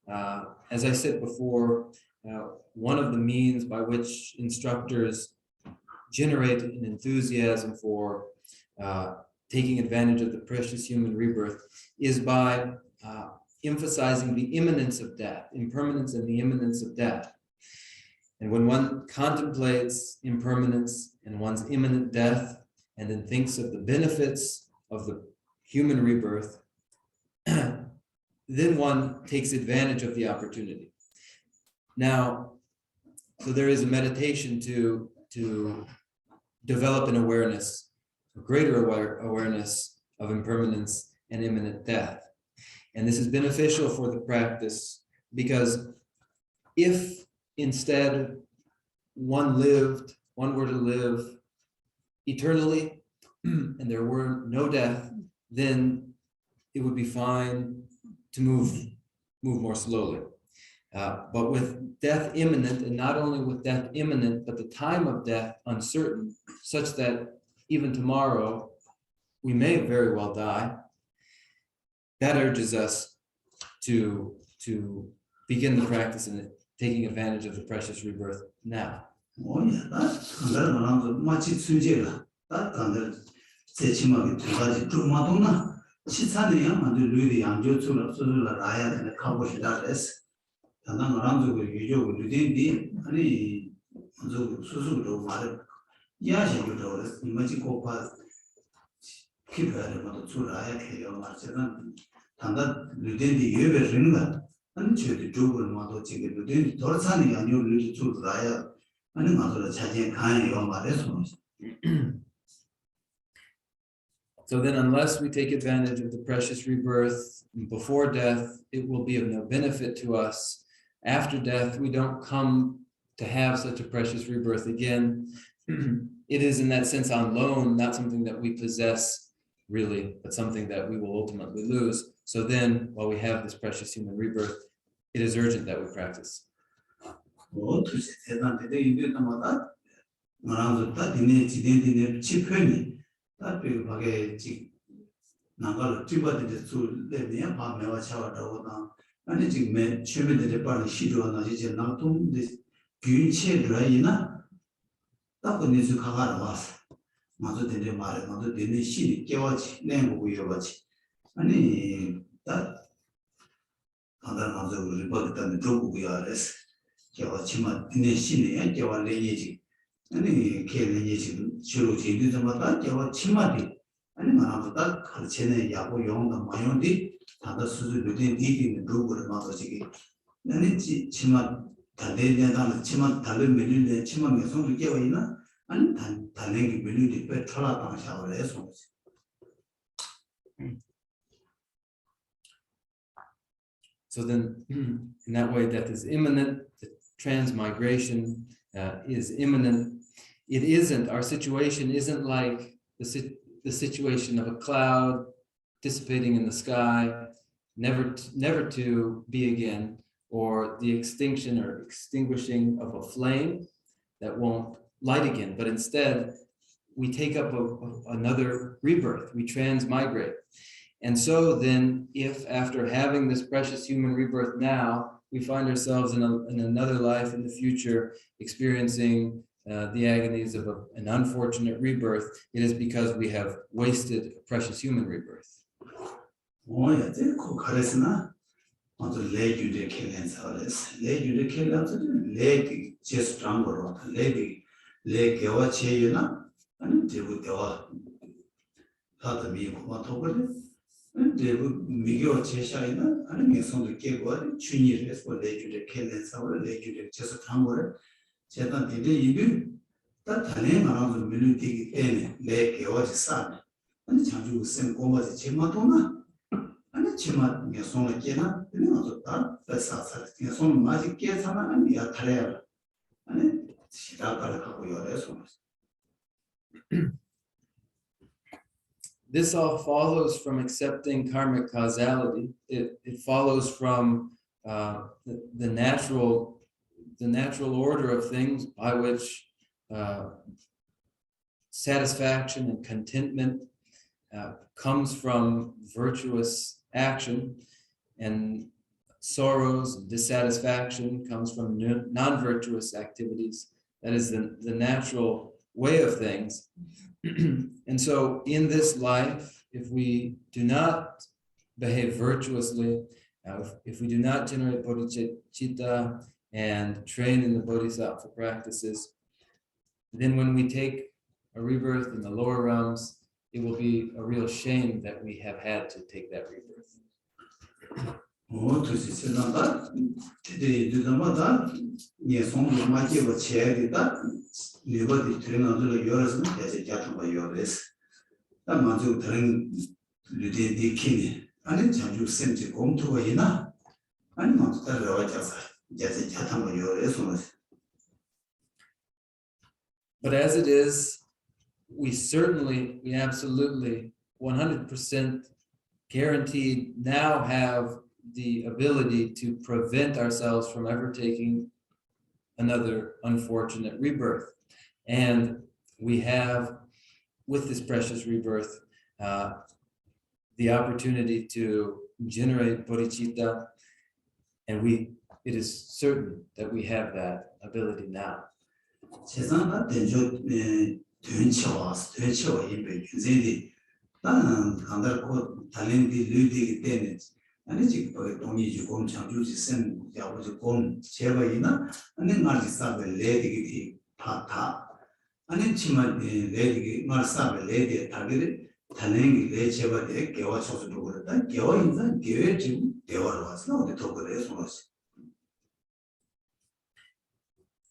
As I said before, one of the means by which instructors generate an enthusiasm for taking advantage of the precious human rebirth is by emphasizing the imminence of death, impermanence and the imminence of death. And when one contemplates impermanence and one's imminent death, and then thinks of the benefits of the human rebirth, then one takes advantage of the opportunity. Now, so there is a meditation to develop an awareness, a greater awareness of impermanence and imminent death. And this is beneficial for the practice because if instead one were to live eternally and there were no death, then it would be fine to move more slowly. But with death imminent, and not only with death imminent, but the time of death uncertain, such that even tomorrow we may very well die, that urges us to begin the practice and taking advantage of the precious rebirth now. So then, unless we take advantage of the precious rebirth before death, it will be of no benefit to us. After death, we don't come to have such a precious rebirth again. It is in that sense on loan, not something that we possess really, but something that we will ultimately lose. So then, while we have this precious human rebirth, it is urgent that we practice. 다 비하게 지 나갈 찌바데 줄 레미야 밤에와 차와다오다 아니 지금 매 최면들의 빠른 시도하나 이제 나통데 균체라이나 딱 그네서 가가라 왔어 맞아 되는 말에 맞아 되는 신이 깨워지 내보고 여봐지 아니 딱 다들 맞아 우리 버렸다는 들고 야래서 깨워지만 내 신이 깨워내지 아니 걔네지 주로 제대로마다 깨워치마디 아니 말하면 딱 가르치는 야고 용도 마용디 다들 수준이 되는 누구를 맞아지기 아니 치마 다대대다 치마 다른 메뉴에 치마 매송을 깨워 있나 아니 다른 메뉴에 배 털어다 샤워를 해서 So then, in that way, death is imminent. The transmigration is imminent. It isn't. Our situation isn't like the situation of a cloud dissipating in the sky, never to be again, or the extinction or extinguishing of a flame that won't light again. But instead, we take up another rebirth. We transmigrate. And so then, if after having this precious human rebirth now, we find ourselves in another life in the future, experiencing the agonies of an unfortunate rebirth, it is because we have wasted a precious human rebirth. 대부 미교 제샤이나 아니면 손도 깨고 주니를 해서 레주를 켈렌사를 레주를 제서 한 거를 제가 되게 이게 다 다네 말하는 메뉴티기 때문에 내 개와지 싸네 아니 자주 쌤 고마지 제마도나 아니 제마 손을 깨나 그냥 다 배사사 손 맞이 깨사나 아니 야 달아야 아니 시다가를 하고 열어서 This all follows from accepting karmic causality. It follows from the natural order of things by which satisfaction and contentment comes from virtuous action, and sorrows and dissatisfaction comes from non-virtuous activities. That is the natural way of things. And so in this life, if we do not behave virtuously, if we do not generate bodhicitta and train in the bodhisattva practices, then when we take a rebirth in the lower realms, it will be a real shame that we have had to take that rebirth. But as it is, we absolutely 100% guaranteed now have the ability to prevent ourselves from ever taking another unfortunate rebirth. And we have, with this precious rebirth, the opportunity to generate bodhicitta, and it is certain that we have that ability now. 아니 지금 돈이 조금 장주지 센 야고지 공 제바이나 아니 말사베 레디기 파타 아니 치마 레디기 말사베 레디 타기를 단행이 레 제바데 개와 소소도 그랬다 개와 인자 개에 지금 대화로 왔어 어디 더 그래 소소스.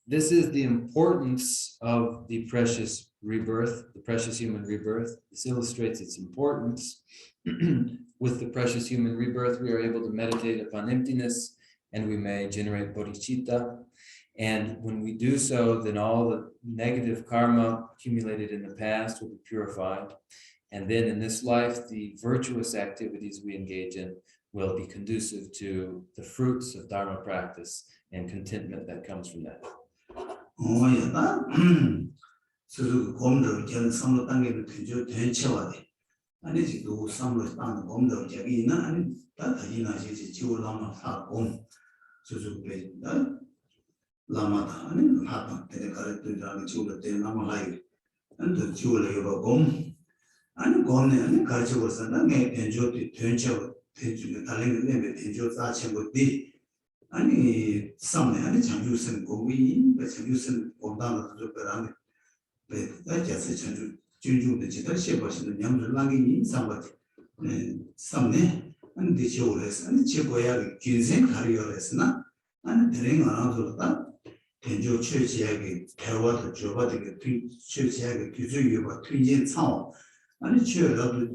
This is the importance of the precious rebirth, the precious human rebirth. This illustrates its importance. With the precious human rebirth, we are able to meditate upon emptiness, and we may generate bodhicitta. And when we do so, then all the negative karma accumulated in the past will be purified. And then in this life, the virtuous activities we engage in will be conducive to the fruits of Dharma practice and contentment that comes from that. 수수 곰도 저는 삼로 단계를 된저 된쳐와대 아니 지도 삼로 땅 곰도 저기 있나 아니 다 다지나 지지 지올라마 사곰 수수 배다 라마다 아니 하다 때에 가르쳐라는 지올을 때 라마라이 안도 지올을 곰 아니 곰네 아니 가르쳐서는 내 된저 된쳐 된저 달랭을 내면 된저 사체고디 아니 삼네 아니 장주선 공이 장주선 공단을 들어가는 배다자세 전주 준주의 지도 시험하시는 양들 랑이 삼바지 삼네 아니 대체오래서 아니 제고야 긴생 가리어래서나 아니 대행 안하더라 된조 최지하게 대화도 줘봐되게 최지하게 규정유바推荐 상호 아니 최라도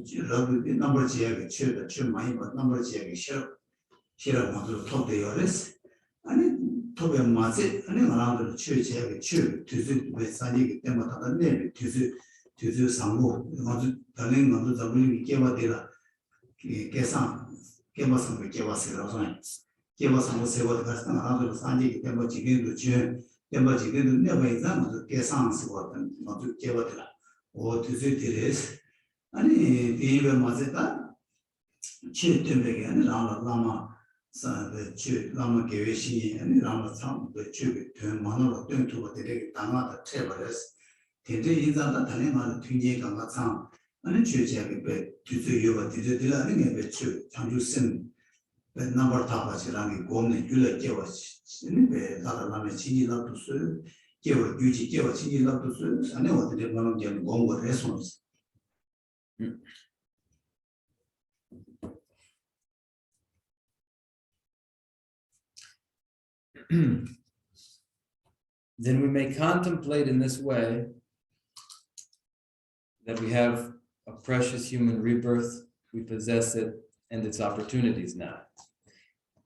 넘버 지하게 최다 최 많이 봐 넘버 지하게 싫어 먼저 톱되어래서 아니 톱에 맞지 아니 나라도 최지하게 최 뒤즈 왜 산이기 때문에 다른데 뒤즈 상고 먼저 다른 먼저 잡으니 깨봐되라 계산 깨봐서 깨봐서라서 깨봐서 세워도 가서 나라도 산이기 때문에 지금도 제 때문에 지금도 내가 이상 먼저 계산 쓰고 먼저 깨봐되라 오 뒤즈 되레스 아니 뒤에 맞을까 최 때문에 아니라 라마 사베 주 라마 계획이 아니 라마 참그 주의 대만으로 된투가 되게 당하다 tre버스 대대 인자가 다니만 튕기가 같아 아니 주제하게 배 뒤주요가 뒤주들라는 게 배추 장주선 넘버 타바지랑이 고는 줄을 깨워지 배 다라면 진이라도스 깨워 유지 깨워 진이라도스 안에 어떻게 보는 게 공부를 해서 Then we may contemplate in this way that we have a precious human rebirth, we possess it and its opportunities now.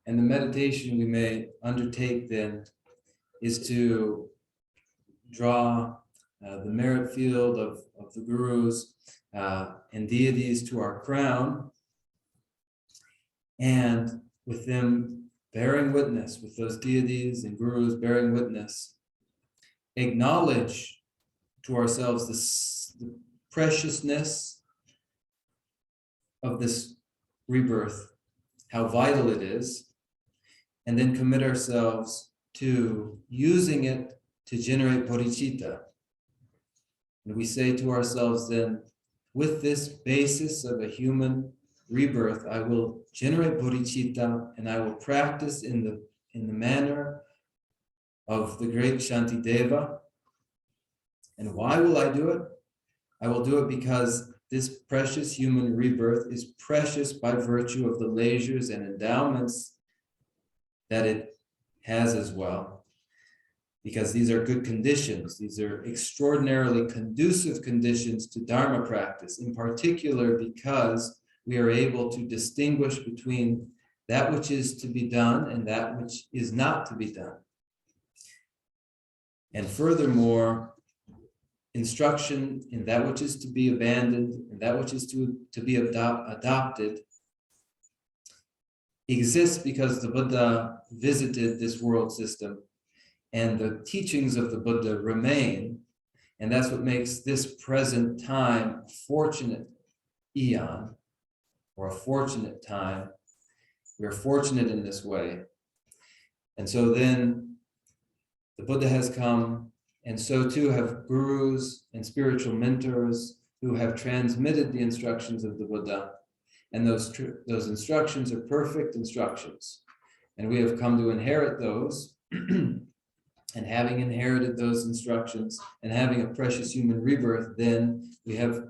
And the meditation we may undertake then is to draw the merit field of the gurus and deities to our crown, and with them bearing witness, with those deities and gurus bearing witness, acknowledge to ourselves the preciousness of this rebirth, how vital it is, and then commit ourselves to using it to generate bodhicitta. And we say to ourselves then, with this basis of a human rebirth, I will generate bodhicitta and I will practice in the manner of the great Shantideva. And why will I do it? I will do it because this precious human rebirth is precious by virtue of the leisures and endowments that it has as well. Because these are good conditions. These are extraordinarily conducive conditions to Dharma practice, in particular because we are able to distinguish between that which is to be done and that which is not to be done. And furthermore, instruction in that which is to be abandoned and that which is to be adopted exists because the Buddha visited this world system and the teachings of the Buddha remain, and that's what makes this present time a fortunate eon, or a fortunate time. We're fortunate in this way. And so then the Buddha has come, and so too have gurus and spiritual mentors who have transmitted the instructions of the Buddha. And those instructions are perfect instructions. And we have come to inherit those. And having inherited those instructions and having a precious human rebirth, then we have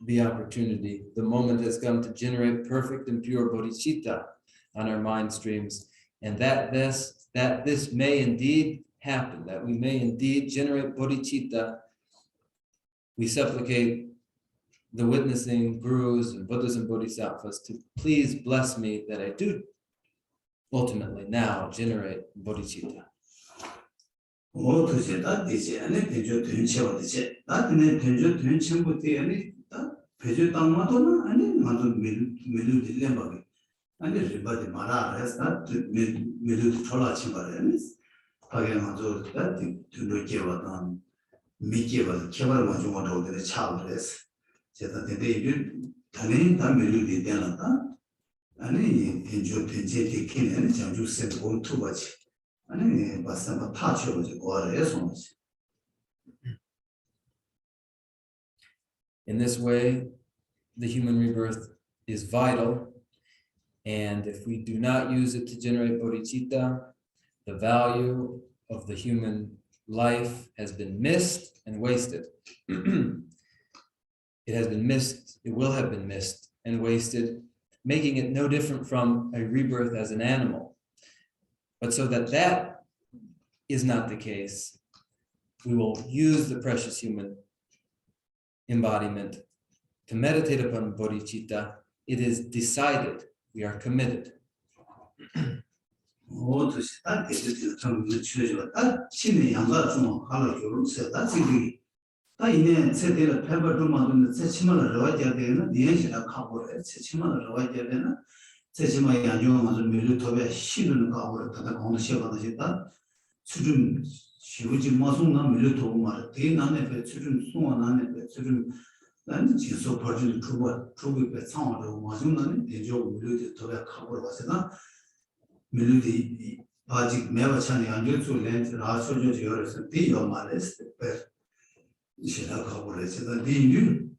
the opportunity. The moment has come to generate perfect and pure bodhicitta on our mind streams. And that this may indeed happen, that we may indeed generate bodhicitta. We supplicate the witnessing gurus and Buddhas and Bodhisattvas to please bless me that I do ultimately now generate bodhicitta. 도시 다 되지 않네 대조 된체와 되지 나한테 대조 된체부터 아니 배조 땅마도나 아니 나도 메뉴 딜레마게 아니 리바디 마라 레스타 메뉴 톨라치 말이야 가게 맞어 다 뒤로 깨워던 미기와 개발 먼저 오더니 차오르스 제가 근데 이제 단에 다 밀리게 되는다 아니 인조 된제 되기는 장주세 본투바지 아니 봤으면 타치오지 거래서 In this way, the human rebirth is vital, and if we do not use it to generate bodhicitta, the value of the human life has been missed and wasted. It has been missed, it will have been missed and wasted, making it no different from a rebirth as an animal. But so that that is not the case, we will use the precious human embodiment to meditate upon bodhicitta. It is decided, we are committed. 나는 지소 버진 두부 배 상황으로 마중나는 대조 물류도 더 가고 와서나 물류디 아직 매워 차니 안 좋죠 렌즈 라소죠 지어서 뒤요 말했을 때 시작하고 그래서 뒤류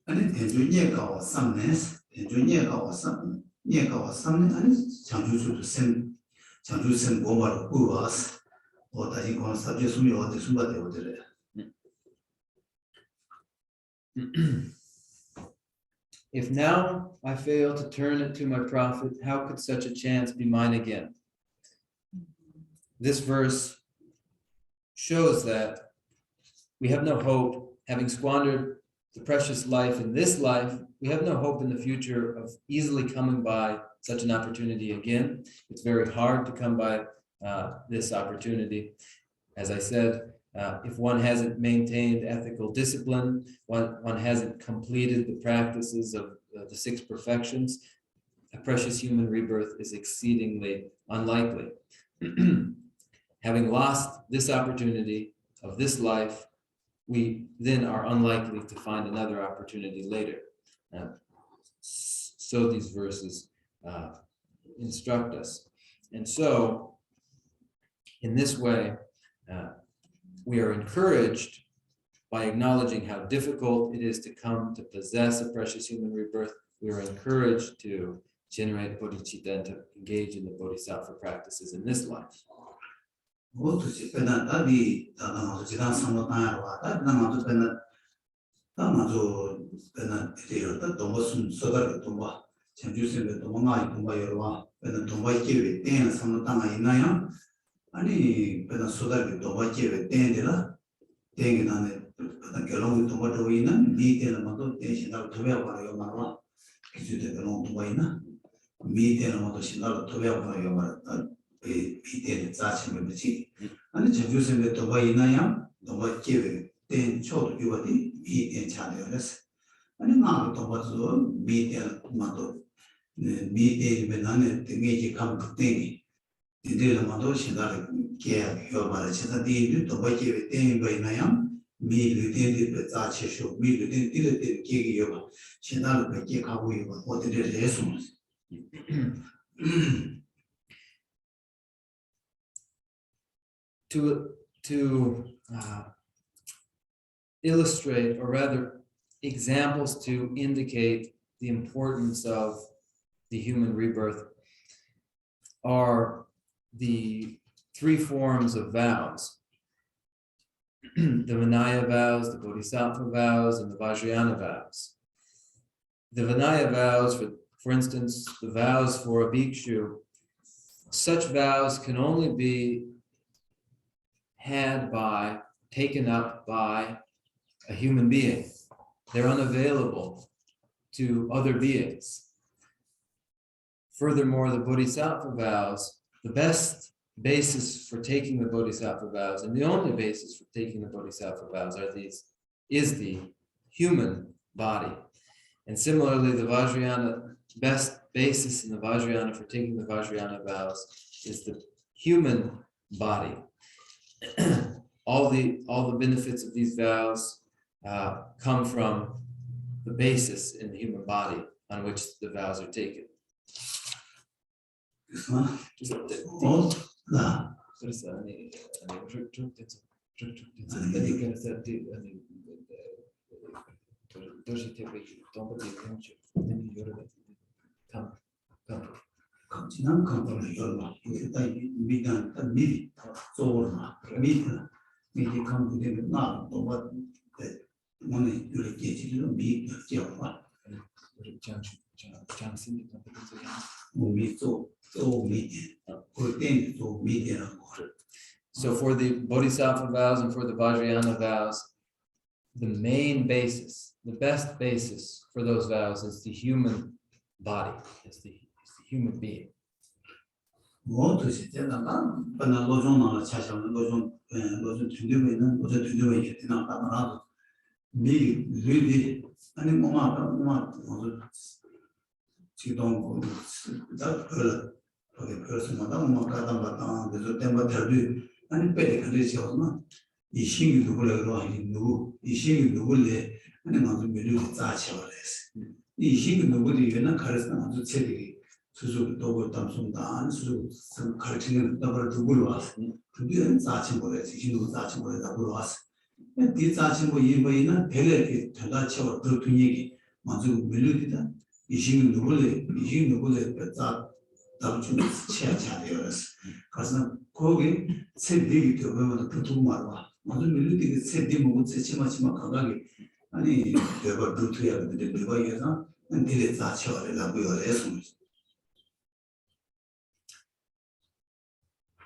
아니 대조니가 왔었네 대조니가 왔었네 니가 왔었네 아니 장주수도 장주선 뭐말로 꾸와서 어다지 건 사제 숨이 어디 숨바대 어디래 If now I fail to turn it to my prophet, how could such a chance be mine again? This verse shows that we have no hope, having squandered the precious life in this life, we have no hope in the future of easily coming by such an opportunity again. It's very hard to come by this opportunity. As I said, if one hasn't maintained ethical discipline, one hasn't completed the practices of the 6 perfections, a precious human rebirth is exceedingly unlikely. Having lost this opportunity of this life, we then are unlikely to find another opportunity later. So these verses instruct us. And so, in this way, we are encouraged by acknowledging how difficult it is to come to possess a precious human rebirth. We are encouraged to generate bodhicitta and to engage in the bodhisattva practices in this life. 아니 그런 소다를 도와줘야 되는데라 되게 나는 어떤 결혼을 도와줘이는 미대는 것도 대신하고 도와봐요 말아 기술대 결혼 도와이나 미대는 것도 신나고 도와봐요 말아 미대는 자체는 뭐지 아니 제주선에 도와이나야 도와줘야 된 초도 이거지 미대 차려서 아니 나도 도와줘 미대는 것도 미대는 나는 되게 감각되게 이들만도 신나게 개혁을 해서 뒤도 도와줘야 되는 거이나요 미르딘디 자체쇼 미르딘디 계기요 신나게 개혁하고 이거 어디를 해서 to illustrate, or rather examples to indicate the importance of the human rebirth are the 3 forms of vows. The Vinaya vows, the Bodhisattva vows, and the Vajrayana vows. The Vinaya vows, for instance, the vows for a bhikshu, such vows can only be taken up by a human being. They're unavailable to other beings. Furthermore, the Bodhisattva vows, the best basis for taking the Bodhisattva vows, and the only basis for taking the Bodhisattva vows is the human body. And similarly, the Vajrayana, best basis in the Vajrayana for taking the Vajrayana vows is the human body. all the benefits of these vows come from the basis in the human body on which the vows are taken. So for the Bodhisattva vows and for the Vajrayana vows, the main basis, the best basis for those vows is the human body, is the human being.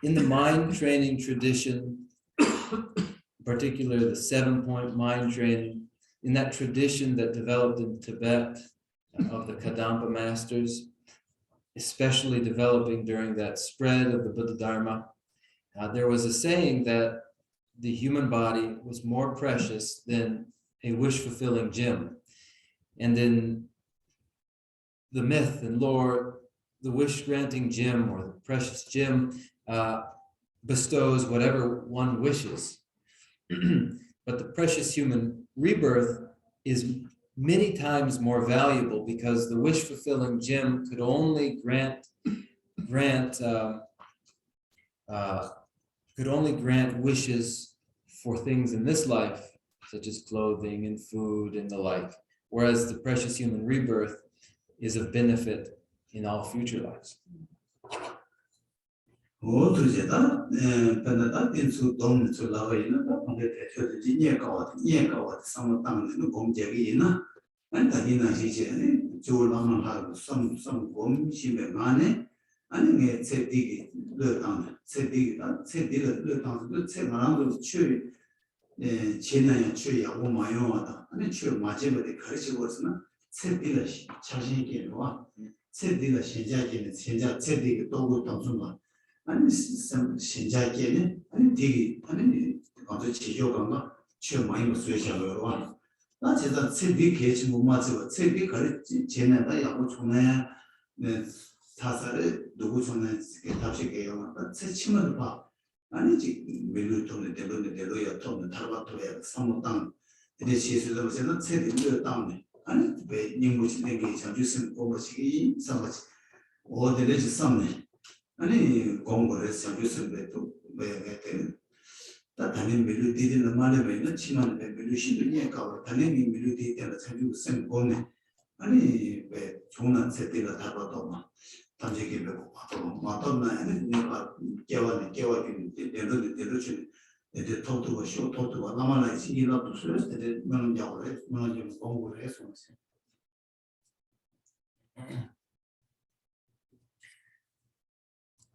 In the mind training tradition, particularly the 7-point mind training, in that tradition that developed in Tibet of the Kadampa masters, especially developing during that spread of the Buddha Dharma, there was a saying that the human body was more precious than a wish-fulfilling gem. And in the myth and lore, the wish-granting gem or the precious gem bestows whatever one wishes. But the precious human rebirth is many times more valuable because the wish-fulfilling gem could only grant wishes for things in this life, such as clothing and food and the like, whereas the precious human rebirth is of benefit in all future lives.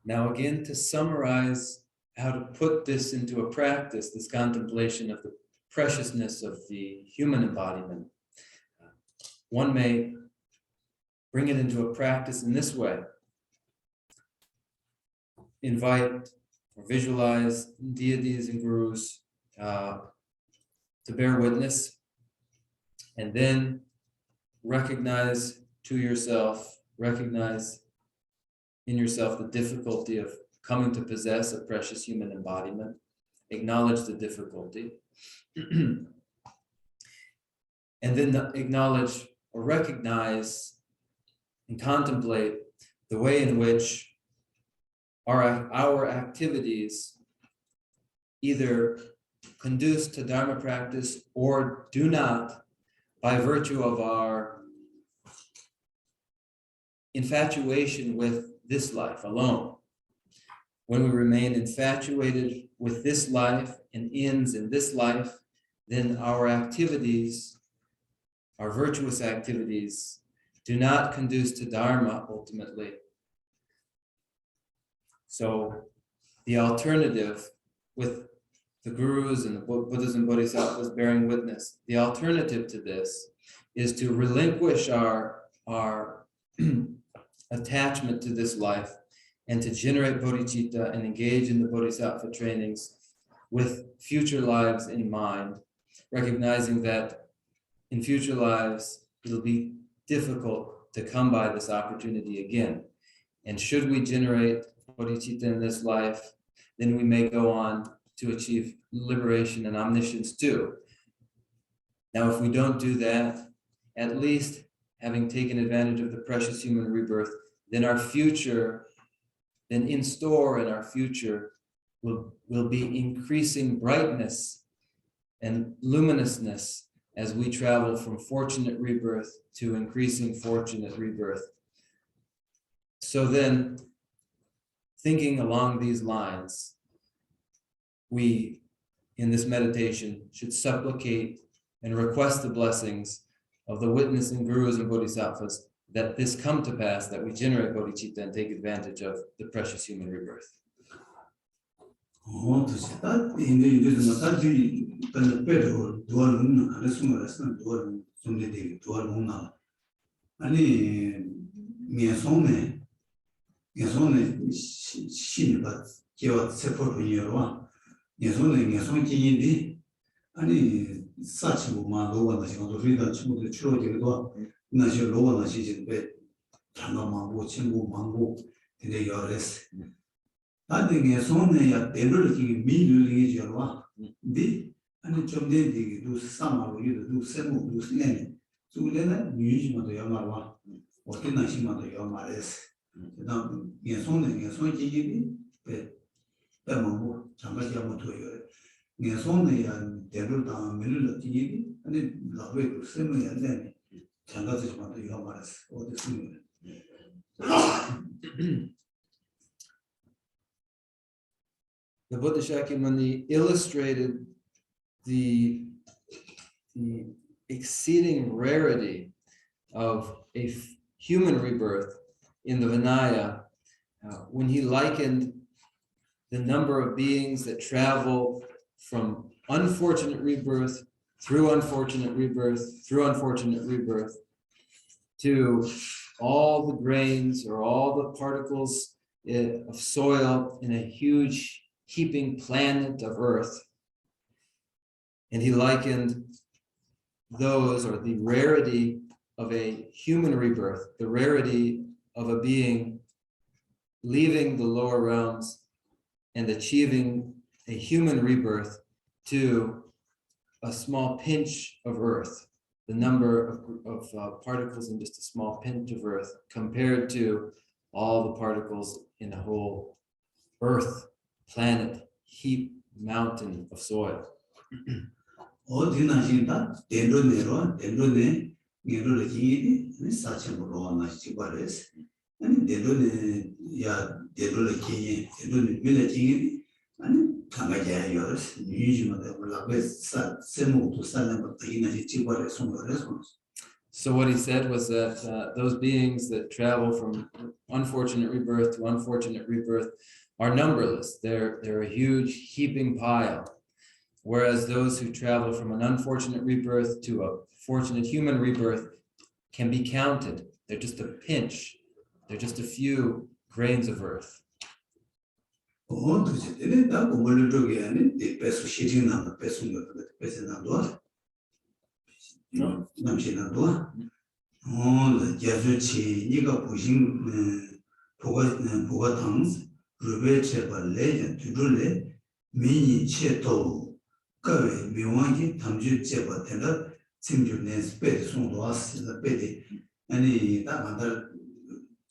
Now again, to summarize how to put this into a practice, this contemplation of the preciousness of the human embodiment, one may bring it into a practice in this way. Invite or visualize deities and gurus to bear witness, and then recognize in yourself the difficulty of coming to possess a precious human embodiment, acknowledge the difficulty, and then acknowledge or recognize and contemplate the way in which our activities either conduce to Dharma practice or do not, by virtue of our infatuation with this life alone. When we remain infatuated with this life and ends in this life, then our activities, our virtuous activities, do not conduce to Dharma ultimately. So the alternative, with the gurus and the Buddhas and Bodhisattvas bearing witness, the alternative to this is to relinquish our attachment to this life and to generate bodhicitta and engage in the bodhisattva trainings with future lives in mind, recognizing that in future lives it'll be difficult to come by this opportunity again. And should we generate bodhicitta in this life, then we may go on to achieve liberation and omniscience too. Now, if we don't do that, at least having taken advantage of the precious human rebirth, then our future, then in store in our future will be increasing brightness and luminousness as we travel from fortunate rebirth to increasing fortunate rebirth. So then, thinking along these lines, we, in this meditation, should supplicate and request the blessings of the witnessing gurus and bodhisattvas that this come to pass, that we generate bodhicitta and take advantage of the precious human rebirth. The Buddha Shakyamuni illustrated the exceeding rarity of a human rebirth in the Vinaya when he likened the number of beings that travel from unfortunate rebirth through unfortunate rebirth through unfortunate rebirth to all the grains or all the particles of soil in a huge heaping planet of earth. And he likened those, or the rarity of a human rebirth, the rarity of a being leaving the lower realms and achieving a human rebirth, to a small pinch of earth, the number of particles in just a small pinch of earth compared to all the particles in a whole earth, planet, heap, mountain of soil. So what he said was that those beings that travel from unfortunate rebirth to unfortunate rebirth are numberless. They're a huge heaping pile. Whereas those who travel from an unfortunate rebirth to a fortunate human rebirth can be counted. They're just a pinch. They're just a few grains of earth. Mini Cheto, Gawe, Miwangi, Tamju Jeba, Tenda, Simjunes, Bed, Sondoas, the Betty, any that other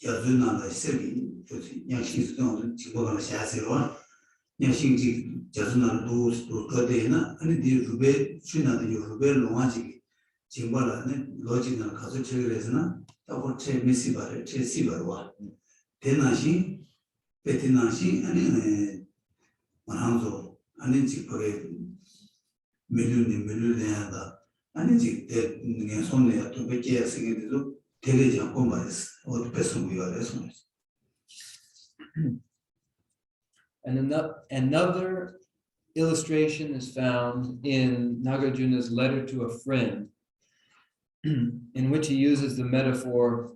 Yazuna, the Sebi, Yankee Stone, Chibogan Shassi, Yankee Jazuna, those to Kadena, and the Rube, China, the Rube, Logic, Chimbala, Logic and Kazuchi Resna, that would say Missiba, Chesiba, Tenashi, Petinashi, and Mananzo, and in Chipare. Million and it's only to be guessing into Telegram Combines or the person we are responsible. And another illustration is found in Nagarjuna's letter to a friend, in which he uses the metaphor.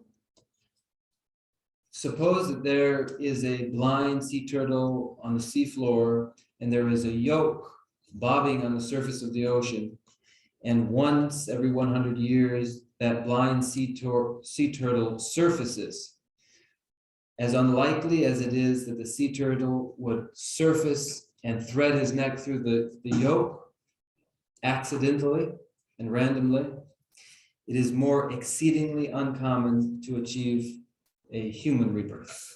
Suppose that there is a blind sea turtle on the seafloor, and there is a yoke bobbing on the surface of the ocean, and once every 100 years, that blind sea turtle surfaces. As unlikely as it is that the sea turtle would surface and thread his neck through the yoke accidentally and randomly, it is more exceedingly uncommon to achieve a human rebirth.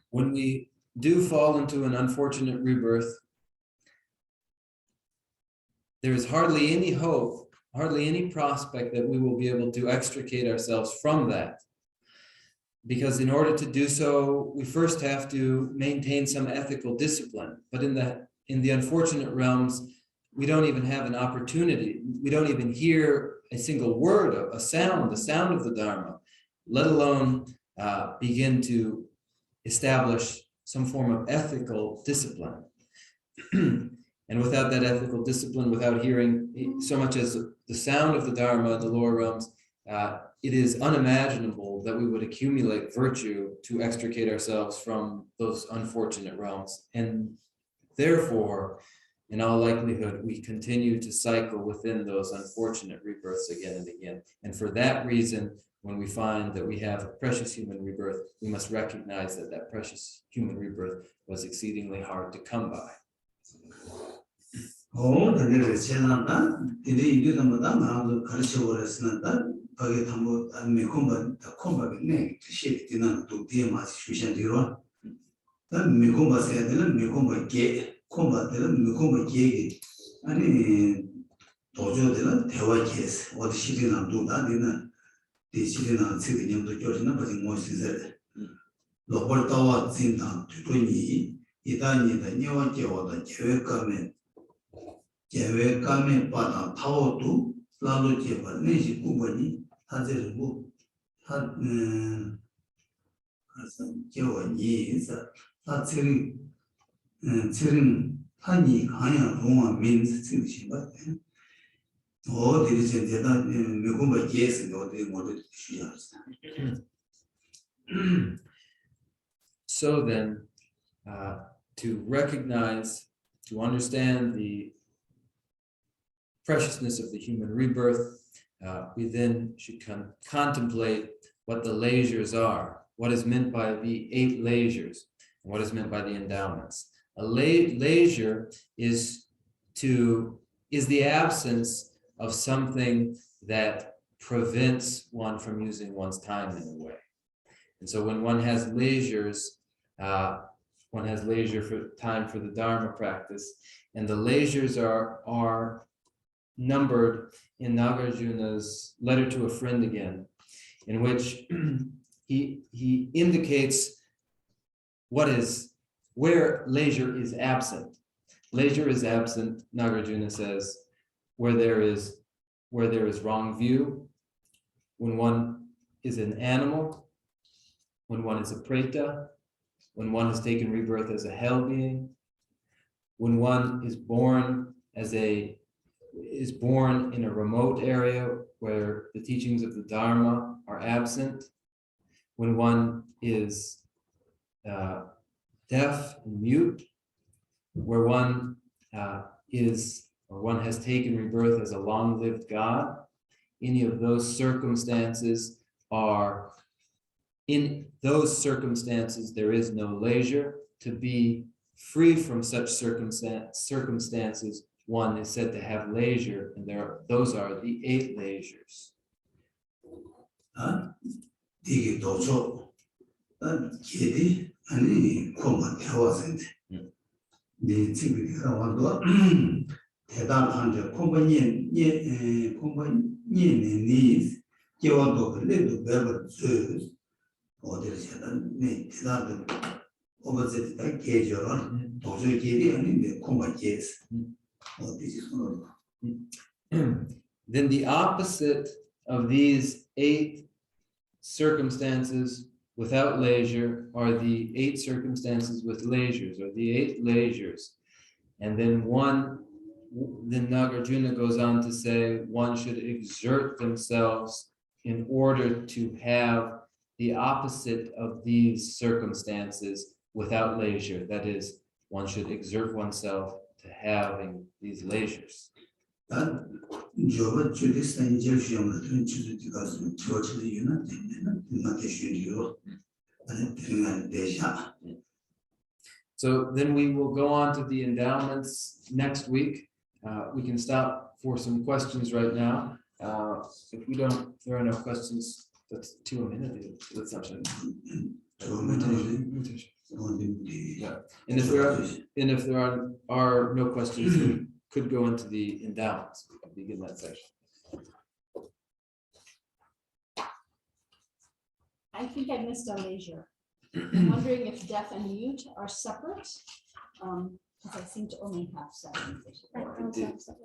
When we do fall into an unfortunate rebirth, there is hardly any hope, hardly any prospect that we will be able to extricate ourselves from that. Because in order to do so, we first have to maintain some ethical discipline. But in the unfortunate realms, we don't even have an opportunity. We don't even hear a single word, the sound of the Dharma, let alone begin to establish some form of ethical discipline. And without that ethical discipline, without hearing so much as the sound of the Dharma in the lower realms, it is unimaginable that we would accumulate virtue to extricate ourselves from those unfortunate realms. And therefore, in all likelihood, we continue to cycle within those unfortunate rebirths again and again. And for that reason, when we find that we have a precious human rebirth, we must recognize that that precious human rebirth was exceedingly hard to come by. Oh, the little Chelanda, the day Madame, Karcho Pagi Tambo, and Mikumba, the combat name, to ship dinner to Diamas, Shantideva. Then Mikumba said, Mikumba gay, combat, Mikumba gay, and Dojo de la Tewa case, what she didn't do that dinner. The children sitting in the church, nothing more is Local Tower Zintan, Tutuni, Itani, the New the Jave Kame Pata, Tao to Lalo Jeva, Nisi Kubani, Hazel had Java is a Tirin Hani Hanya Roma means Sinishima. Oh, there is a Mikumba yes, or they wanted to. So then, to recognize, to understand the preciousness of the human rebirth, we then should contemplate what the leisures are, what is meant by the 8 leisures, and what is meant by the endowments. A leisure is the absence of something that prevents one from using one's time in a way. And so when one has leisures, one has leisure for time for the Dharma practice, and the leisures are numbered in Nagarjuna's letter to a friend again, in which he indicates where leisure is absent. Leisure is absent, Nagarjuna says, where there is wrong view, when one is an animal, when one is a preta, when one has taken rebirth as a hell being, when one is born in a remote area where the teachings of the Dharma are absent, when one is deaf and mute, where one one has taken rebirth as a long-lived God. Any of those circumstances there is no leisure. To be free from such circumstances, one is said to have leisure, and those are the 8 leisures. 이게 도초 길이 아니 코만 태워진데 네 집이가 와도 대단한데 콤바니 니 겨워도 그래도 배버 주 어디를 세단 네 대단한 오버제트가 계절은 도저 길이 아닌데 콤바 계스 어디지 손으로. Then the opposite of these 8 circumstances without leisure are the 8 circumstances with leisures, or the 8 leisures. And then Nagarjuna goes on to say one should exert themselves in order to have the opposite of these circumstances without leisure. That is, one should exert oneself to having these leisures. 저번 주에 산질 시험을 든 주제가 가서 저처럼 유나 되는 나게 쉬리요. 아니 되는 대샤. So then we will go on to the endowments next week. We can stop for some questions right now. If there are no questions, that's 2 minutes. That's not yeah. And if there are no questions, we could go into the endowments. Begin that section. I think I missed a leisure. I'm wondering if deaf and mute are separate, because I seem to only have 7. I also have 7.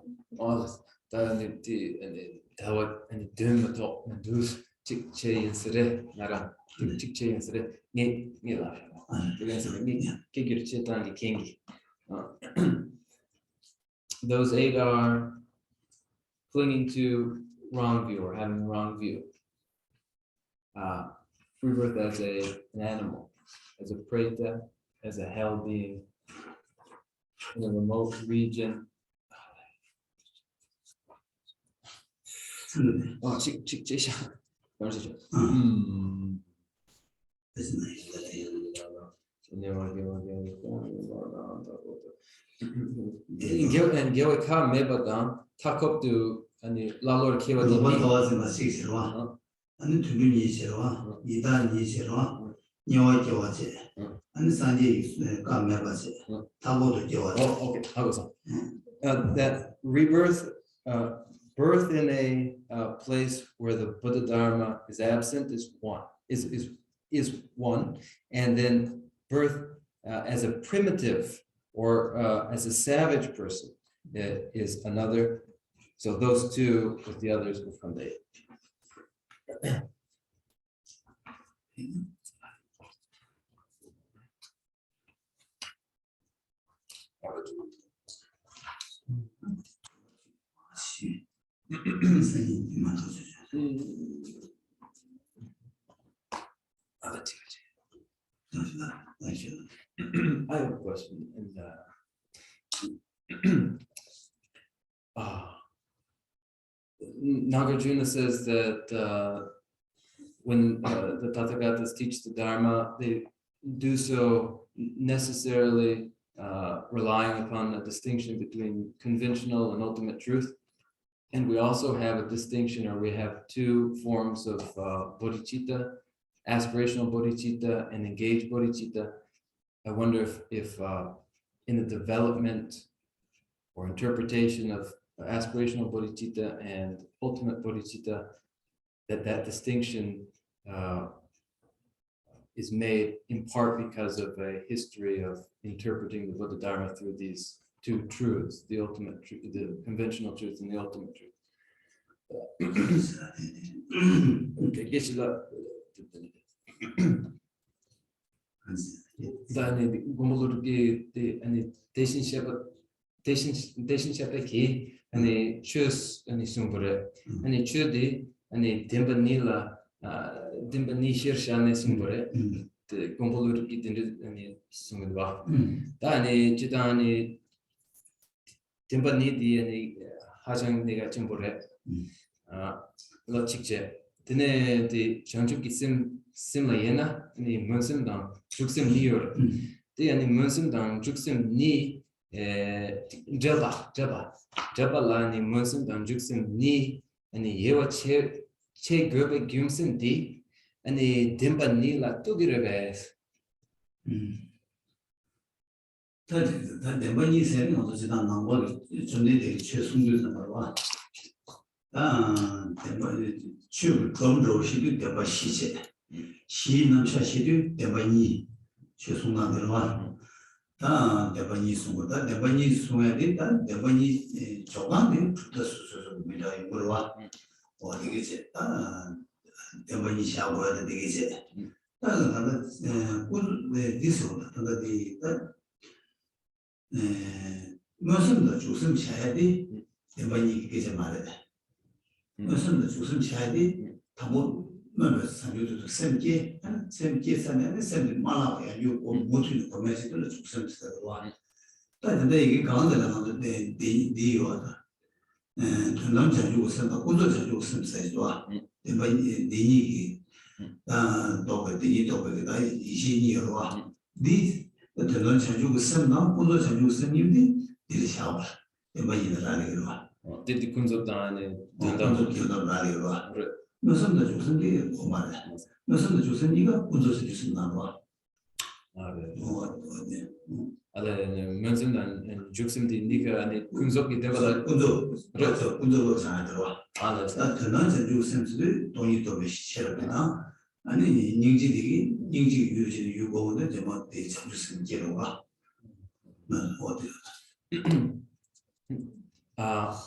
Those 8 are clinging to wrong view or having wrong view. Rebirth as an animal, as a preta, as a hell being, in a remote region. 아니 두분이 싫어. 이단이 싫어. 녀와 겨와지. 아니 산지 까매바지. 타고도 겨와지. Okay, that rebirth, birth in a place where the Buddha Dharma is absent is one, and then birth as a primitive or as a savage person is another. So those 2 with the others will come later. I have a question. Nagarjuna says that when the Tathagatas teach the Dharma, they do so necessarily relying upon a distinction between conventional and ultimate truth. And we also have a distinction, or we have 2 forms of bodhicitta, aspirational bodhicitta and engaged bodhicitta. I wonder if in the development or interpretation of aspirational bodhicitta and ultimate bodhicitta, that distinction is made in part because of a history of interpreting the Buddha Dharma through these two truths, the ultimate truth, the conventional truth and the ultimate truth. Okay, get you up. Dani gomolurgi the ani deshin shepa ki ani chus ani sumbure ani chudi ani dimbanila dimbani shirshane sumbure the gomolurgi ani sumudwa dani chitani dimbani di ani hajang nega chimbure lochikje dine di changchuki sim la yena ni munsim dang juksim ni yor de ani munsim dang juksim ni jaba la ni munsim dang juksim ni ani yewa che gobe gyumsim di ani dimba ni la tugirebe 다 대만이 세는 어디서 다 나와 전에 최순규는 말와 대만이 추 검로시도 대바 시제 시남샤 시도 대만이 최순나들와 대만이 숨고다 대만이 숨어야 된다 대만이 조간에 붙어서 밀어야 물와 어디겠지 대만이 샤워야 되겠지 나는 그 디스로다 근데 무슨 더 조심 해야 돼 대만이 그게 말해 무슨 더 조심 해야 돼 다뭐 뭐를 상주도 샘게 산에 샘이 많아야 요거 모든 거면서도 조심 해야 근데 이게 강한데는 네요다 전남 자주 선다工作 자주 선다 대만이 네니 도가 다 이신이요와 네 전남 자주 선다工作 자주 선님이 이르샤와 대만이 라리로와 did kunzodane danda도 라리로와 무슨 더 조선이 고마래 무슨 더 조선이가 군조서 주신다고 ale munsim dan juksim di nika ani kunzoki devada 군조로 잘하더라 ale 전남 자주 선수들 돈이 더 시켜라나 아니 닝지 유지 유고는 제가 대 자주 선계로가 어디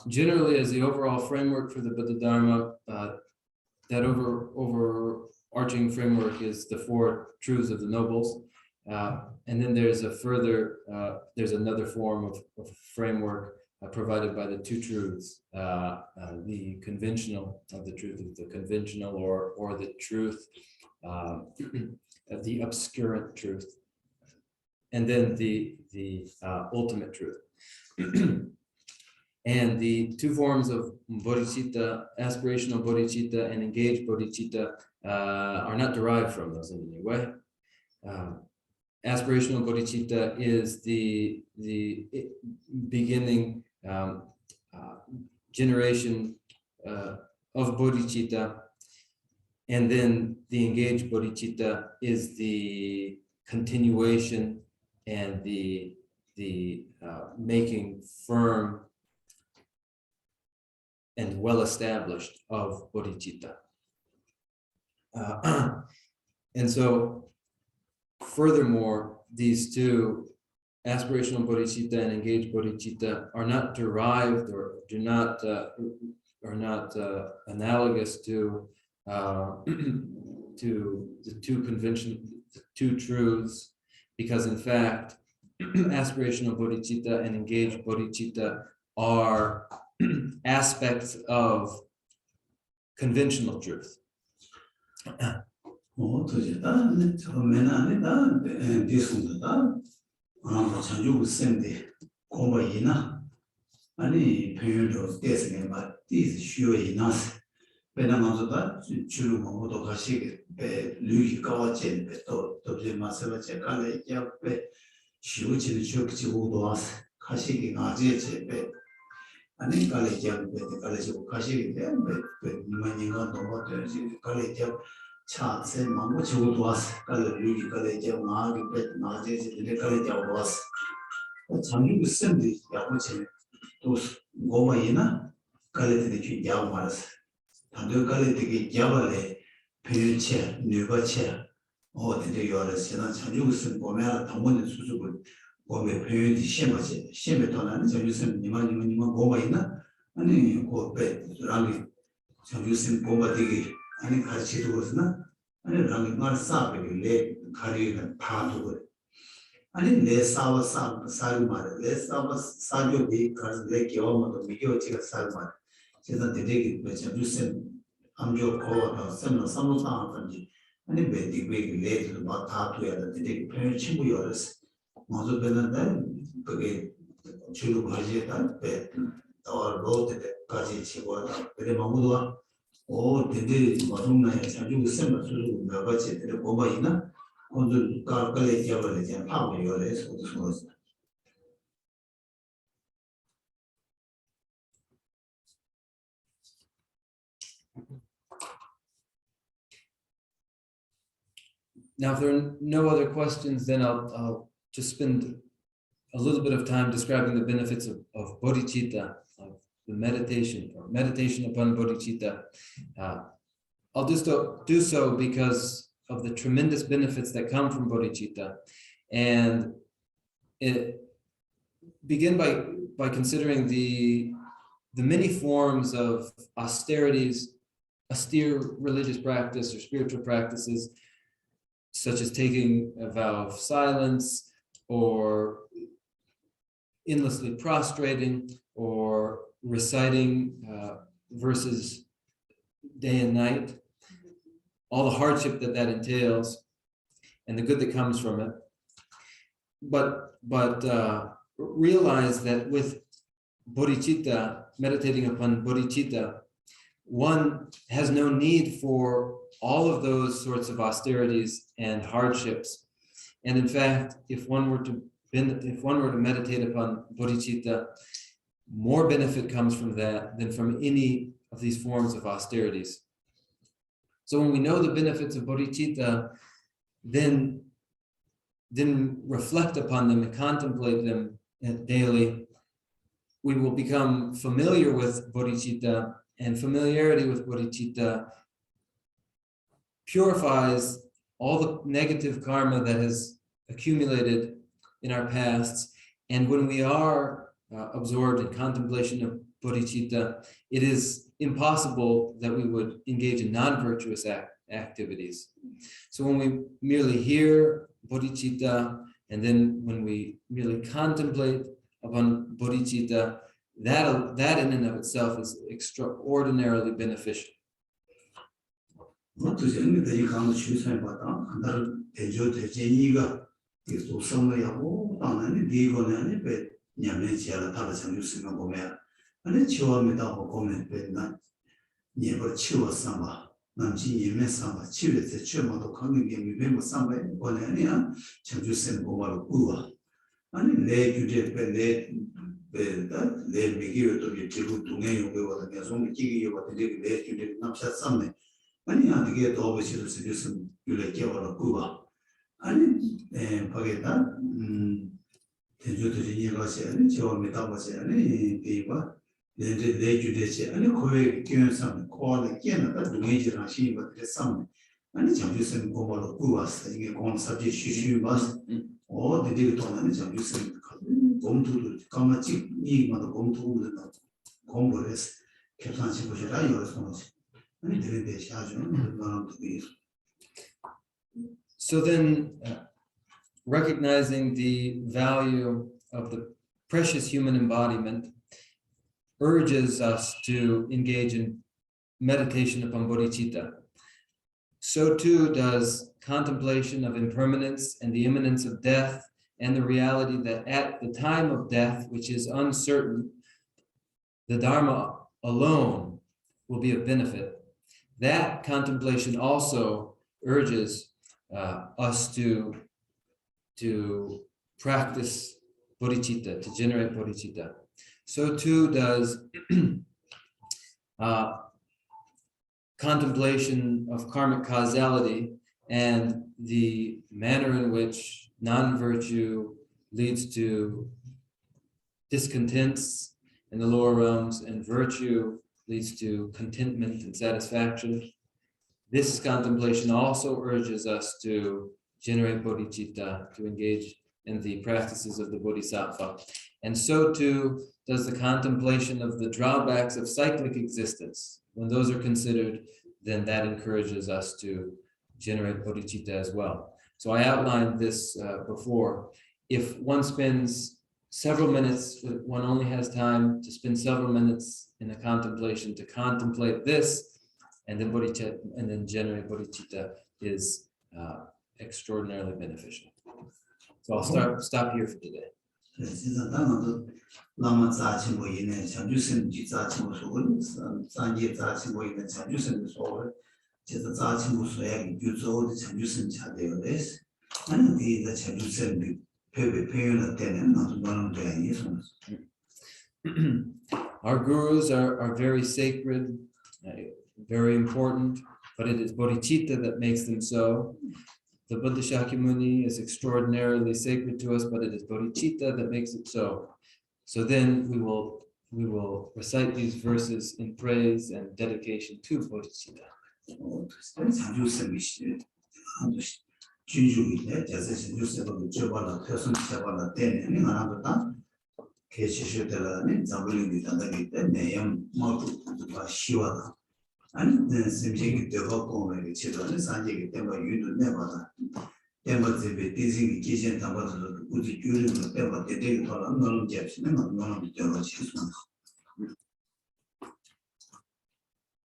generally, as the overall framework for the Buddha Dharma, that overarching framework is the four truths of the nobles, and then there's there's another form of framework provided by the two truths, the conventional of the truth of the conventional, or the truth, the obscurant truth, and then the ultimate truth. And the two forms of bodhicitta, aspirational bodhicitta and engaged bodhicitta, are not derived from those in any way. Aspirational bodhicitta is the beginning generation of bodhicitta, and then the engaged bodhicitta is the continuation and the making firm and well-established of bodhicitta. And so, furthermore, these two, aspirational bodhicitta and engaged bodhicitta, are not derived or are not analogous to the two truths, because in fact, aspirational bodhicitta and engaged bodhicitta are aspects of conventional truth. 어떻게다 처음에는 디스운다 아마 자주 쌤데 공부이나 아니 표현도 대세에 맞디 쉬어이나 배나마도다 주로 뭐도 가시게 배 류기 가와체 또 마세바 제가래 옆에 쉬어지는 쉬어지고도 와서 가시게 가지에 배 아니 갈래지하고 갈래지고 가시게 되면 많이가 너무 되지 갈래지하고 차세 망고 지고도 왔어 갈래지 갈래지하고 나게 나제지 갈래지하고 왔어 장기 쌤들 야고체 또 고마이나 갈래지 주 야고 말았어 단도 갈래지 야발에 표현체 뉴바체 어디에 요라스나 장기 쌤 보면 당문의 수습을 고베 표현이 심하지. 심에 떠나는 정유선 니만 고마 있나? 아니 고베 랑이 정유선 고마 되게 아니 같이 두고서나 아니 랑이 말 싸베게 내 가리가 다 두고 아니 내 싸워 싸를 말해 내 싸워 싸려고 가서 내 경험도 미겨지가 싸를 말해 제가 되게 정유선 암조 고와 선로 삼로상한지 아니 매디베게 내도 막다 둬야 되게 표현 친구 열었어. 먼저 배는데 그게 주로 가지다 배 로드까지 치고다 그래 먹어도 오 되게 맞음나야 자주 쓰면 수로 나가지 되게 고마이나 오늘 깔깔이 잡아야지 하고 요래서 소소서 Now, if there are no other questions, then I'll just spend a little bit of time describing the benefits of bodhicitta, of the meditation, or meditation upon bodhicitta. I'll just do so because of the tremendous benefits that come from bodhicitta, and begin by considering the many forms of austere religious practice or spiritual practices, such as taking a vow of silence, or endlessly prostrating, or reciting verses day and night, all the hardship that entails, and the good that comes from it. But realize that with bodhicitta, meditating upon bodhicitta, one has no need for all of those sorts of austerities and hardships. And in fact, if one were to meditate upon bodhicitta, more benefit comes from that than from any of these forms of austerities. So when we know the benefits of bodhicitta, then reflect upon them and contemplate them daily, we will become familiar with bodhicitta, and familiarity with bodhicitta purifies all the negative karma that has accumulated in our pasts. And when we are absorbed in contemplation of bodhicitta, it is impossible that we would engage in non-virtuous activities. So when we merely hear bodhicitta, and then when we merely contemplate upon bodhicitta, that in and of itself is extraordinarily beneficial. So then, recognizing the value of the precious human embodiment urges us to engage in meditation upon bodhicitta. So too does contemplation of impermanence and the imminence of death, and the reality that at the time of death, which is uncertain, the Dharma alone will be of benefit. That contemplation also urges us to practice bodhicitta, to generate bodhicitta. So too does contemplation of karmic causality and the manner in which non-virtue leads to discontents in the lower realms, and virtue leads to contentment and satisfaction. This contemplation also urges us to generate bodhicitta, to engage in the practices of the Bodhisattva. And so too does the contemplation of the drawbacks of cyclic existence. When those are considered, then that encourages us to generate bodhicitta as well. So I outlined this before. If one spends several minutes, one only has time to spend several minutes in a contemplation to contemplate this, and then bodhicitta, and then generate bodhicitta is extraordinarily beneficial. So I'll stop here for today. Our gurus are very sacred, very important, but it is bodhicitta that makes them so. The Buddha Shakyamuni is extraordinarily sacred to us, but it is bodhicitta that makes it so. So then we will recite these verses in praise and dedication to bodhicitta.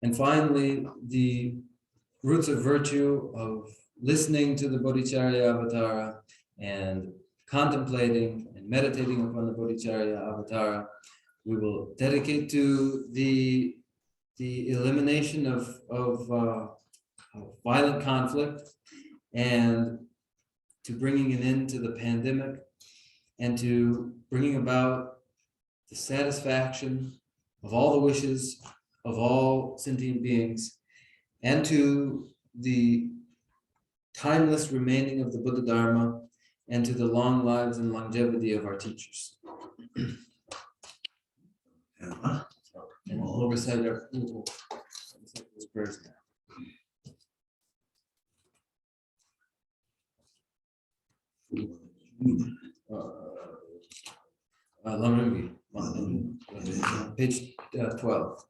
And finally, the roots of virtue of listening to the Bodhicharya Avatara and contemplating and meditating upon the Bodhicharya Avatara, we will dedicate to the elimination of violent conflict and to bringing an end to the pandemic and to bringing about the satisfaction of all the wishes of all sentient beings and to the timeless remaining of the Buddha Dharma and to the long lives and longevity of our teachers. And we'll recite our prayers now. Page 12.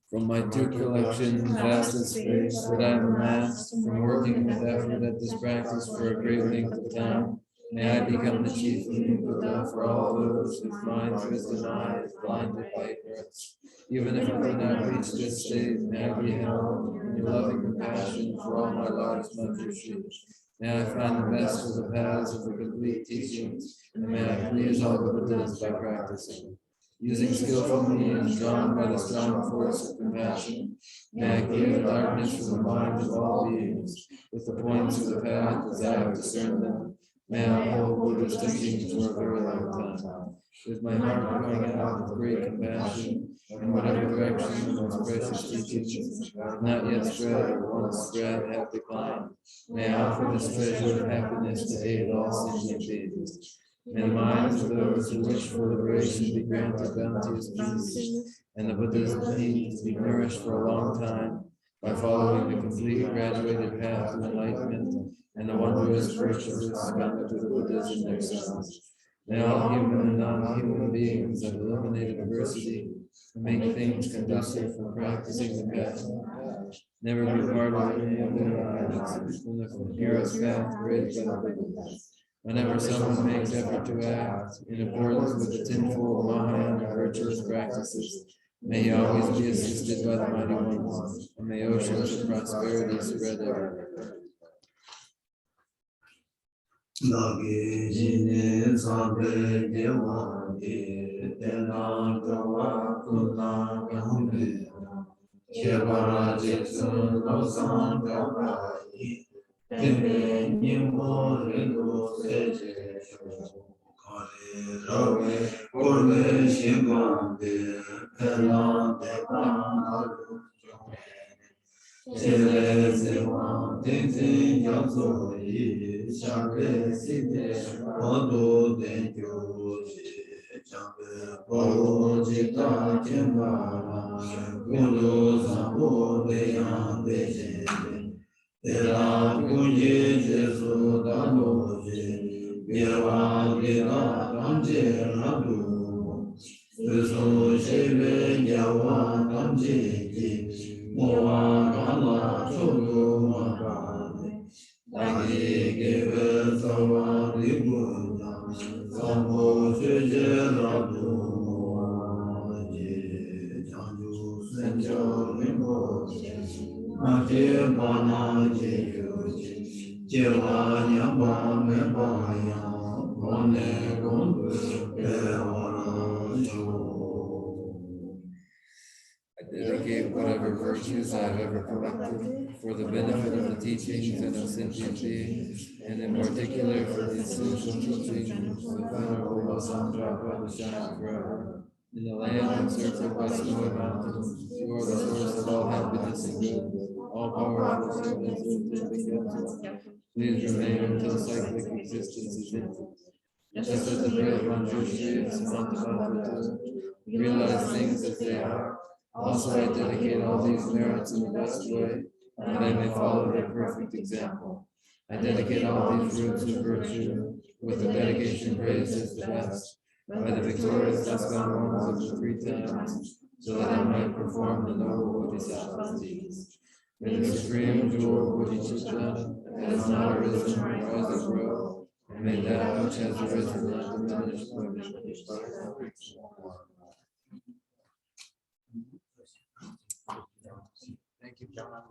From my dear collection, vast as space, that I have amassed from working with effort at this practice for a great length of time, may I become the chief living Buddha for all those whose minds, wisdom, eyes blinded by ignorance. Even if I do not reach this state, may I be held in your loving compassion for all my life's much. May I find the best of the paths of the complete teachings, and may I please all the Buddhas by practicing. Using skillful means, drawn by the strong force of compassion, may I clear the darkness from the mind of all beings, with the points of the path as I have discerned them. May I uphold Buddha's teachings for a very long time. With my heart going out with great compassion, in whatever direction the most precious teachings have not yet spread or once spread have declined, may I offer this treasure of happiness to aid all sentient beings. May the minds of those who wish for liberation be granted bounteous peace, and the Buddha's needs be nourished for a long time by following the complete graduated path to enlightenment and the wondrous virtuous conduct of the Buddhas and their sons. May all human and non-human beings have eliminated adversity and make things conducive for practicing the path. Never be part of any of their lives from the purest path raised by the Buddhas. Whenever someone makes effort to act in accordance with the tenfold Mahayana virtuous practices, may he always be assisted by the mighty ones, and may oceans of prosperity spread everywhere. Nagi jine sabe dewa de tena gawa kuna gambe kebara jetsun losan gawa yi tembe nimbo rendo seje kare rawe korbe shingande pela deka Chere sewa tenzin yazo yi shakre site odo denkyo ji chambe polo jita kembara kundo sambo beyan bejende Tera kunye jesu dano ji birwa gira tamje radu Suso shebe nyawa tamje ki Moa gana chogo mabane, Dagi gebe sawa dibunya, Sambo cheje rabu moaje, Janju senjo rinpo Mate bana je yuji, Jewa nyamba mebaya, Kone gondu bewara jo. I dedicate whatever virtues I have ever collected for the benefit of the teachings and of sentient beings, and in particular for the essential teachings of the Venerable Bodhisattva to shine forever. In the land encircled by snowy mountains, you are the source of all happiness and good, all powerful, so infinite and please remain until cyclic existence is infinite. Just as the great Manjushri and Shantideva realize things as they are, also I dedicate all these merits in the best way, that I may follow their perfect example. I dedicate all these roots of virtue, with the dedication praised as the best, by the victorious Askan ones of the 3 times, so that I might perform the noble Bodhisattva's deeds. May the supreme jewel of Bodhisattva that has not arisen rise and grow, and may that which has arisen not diminish but increase. Thank you, John.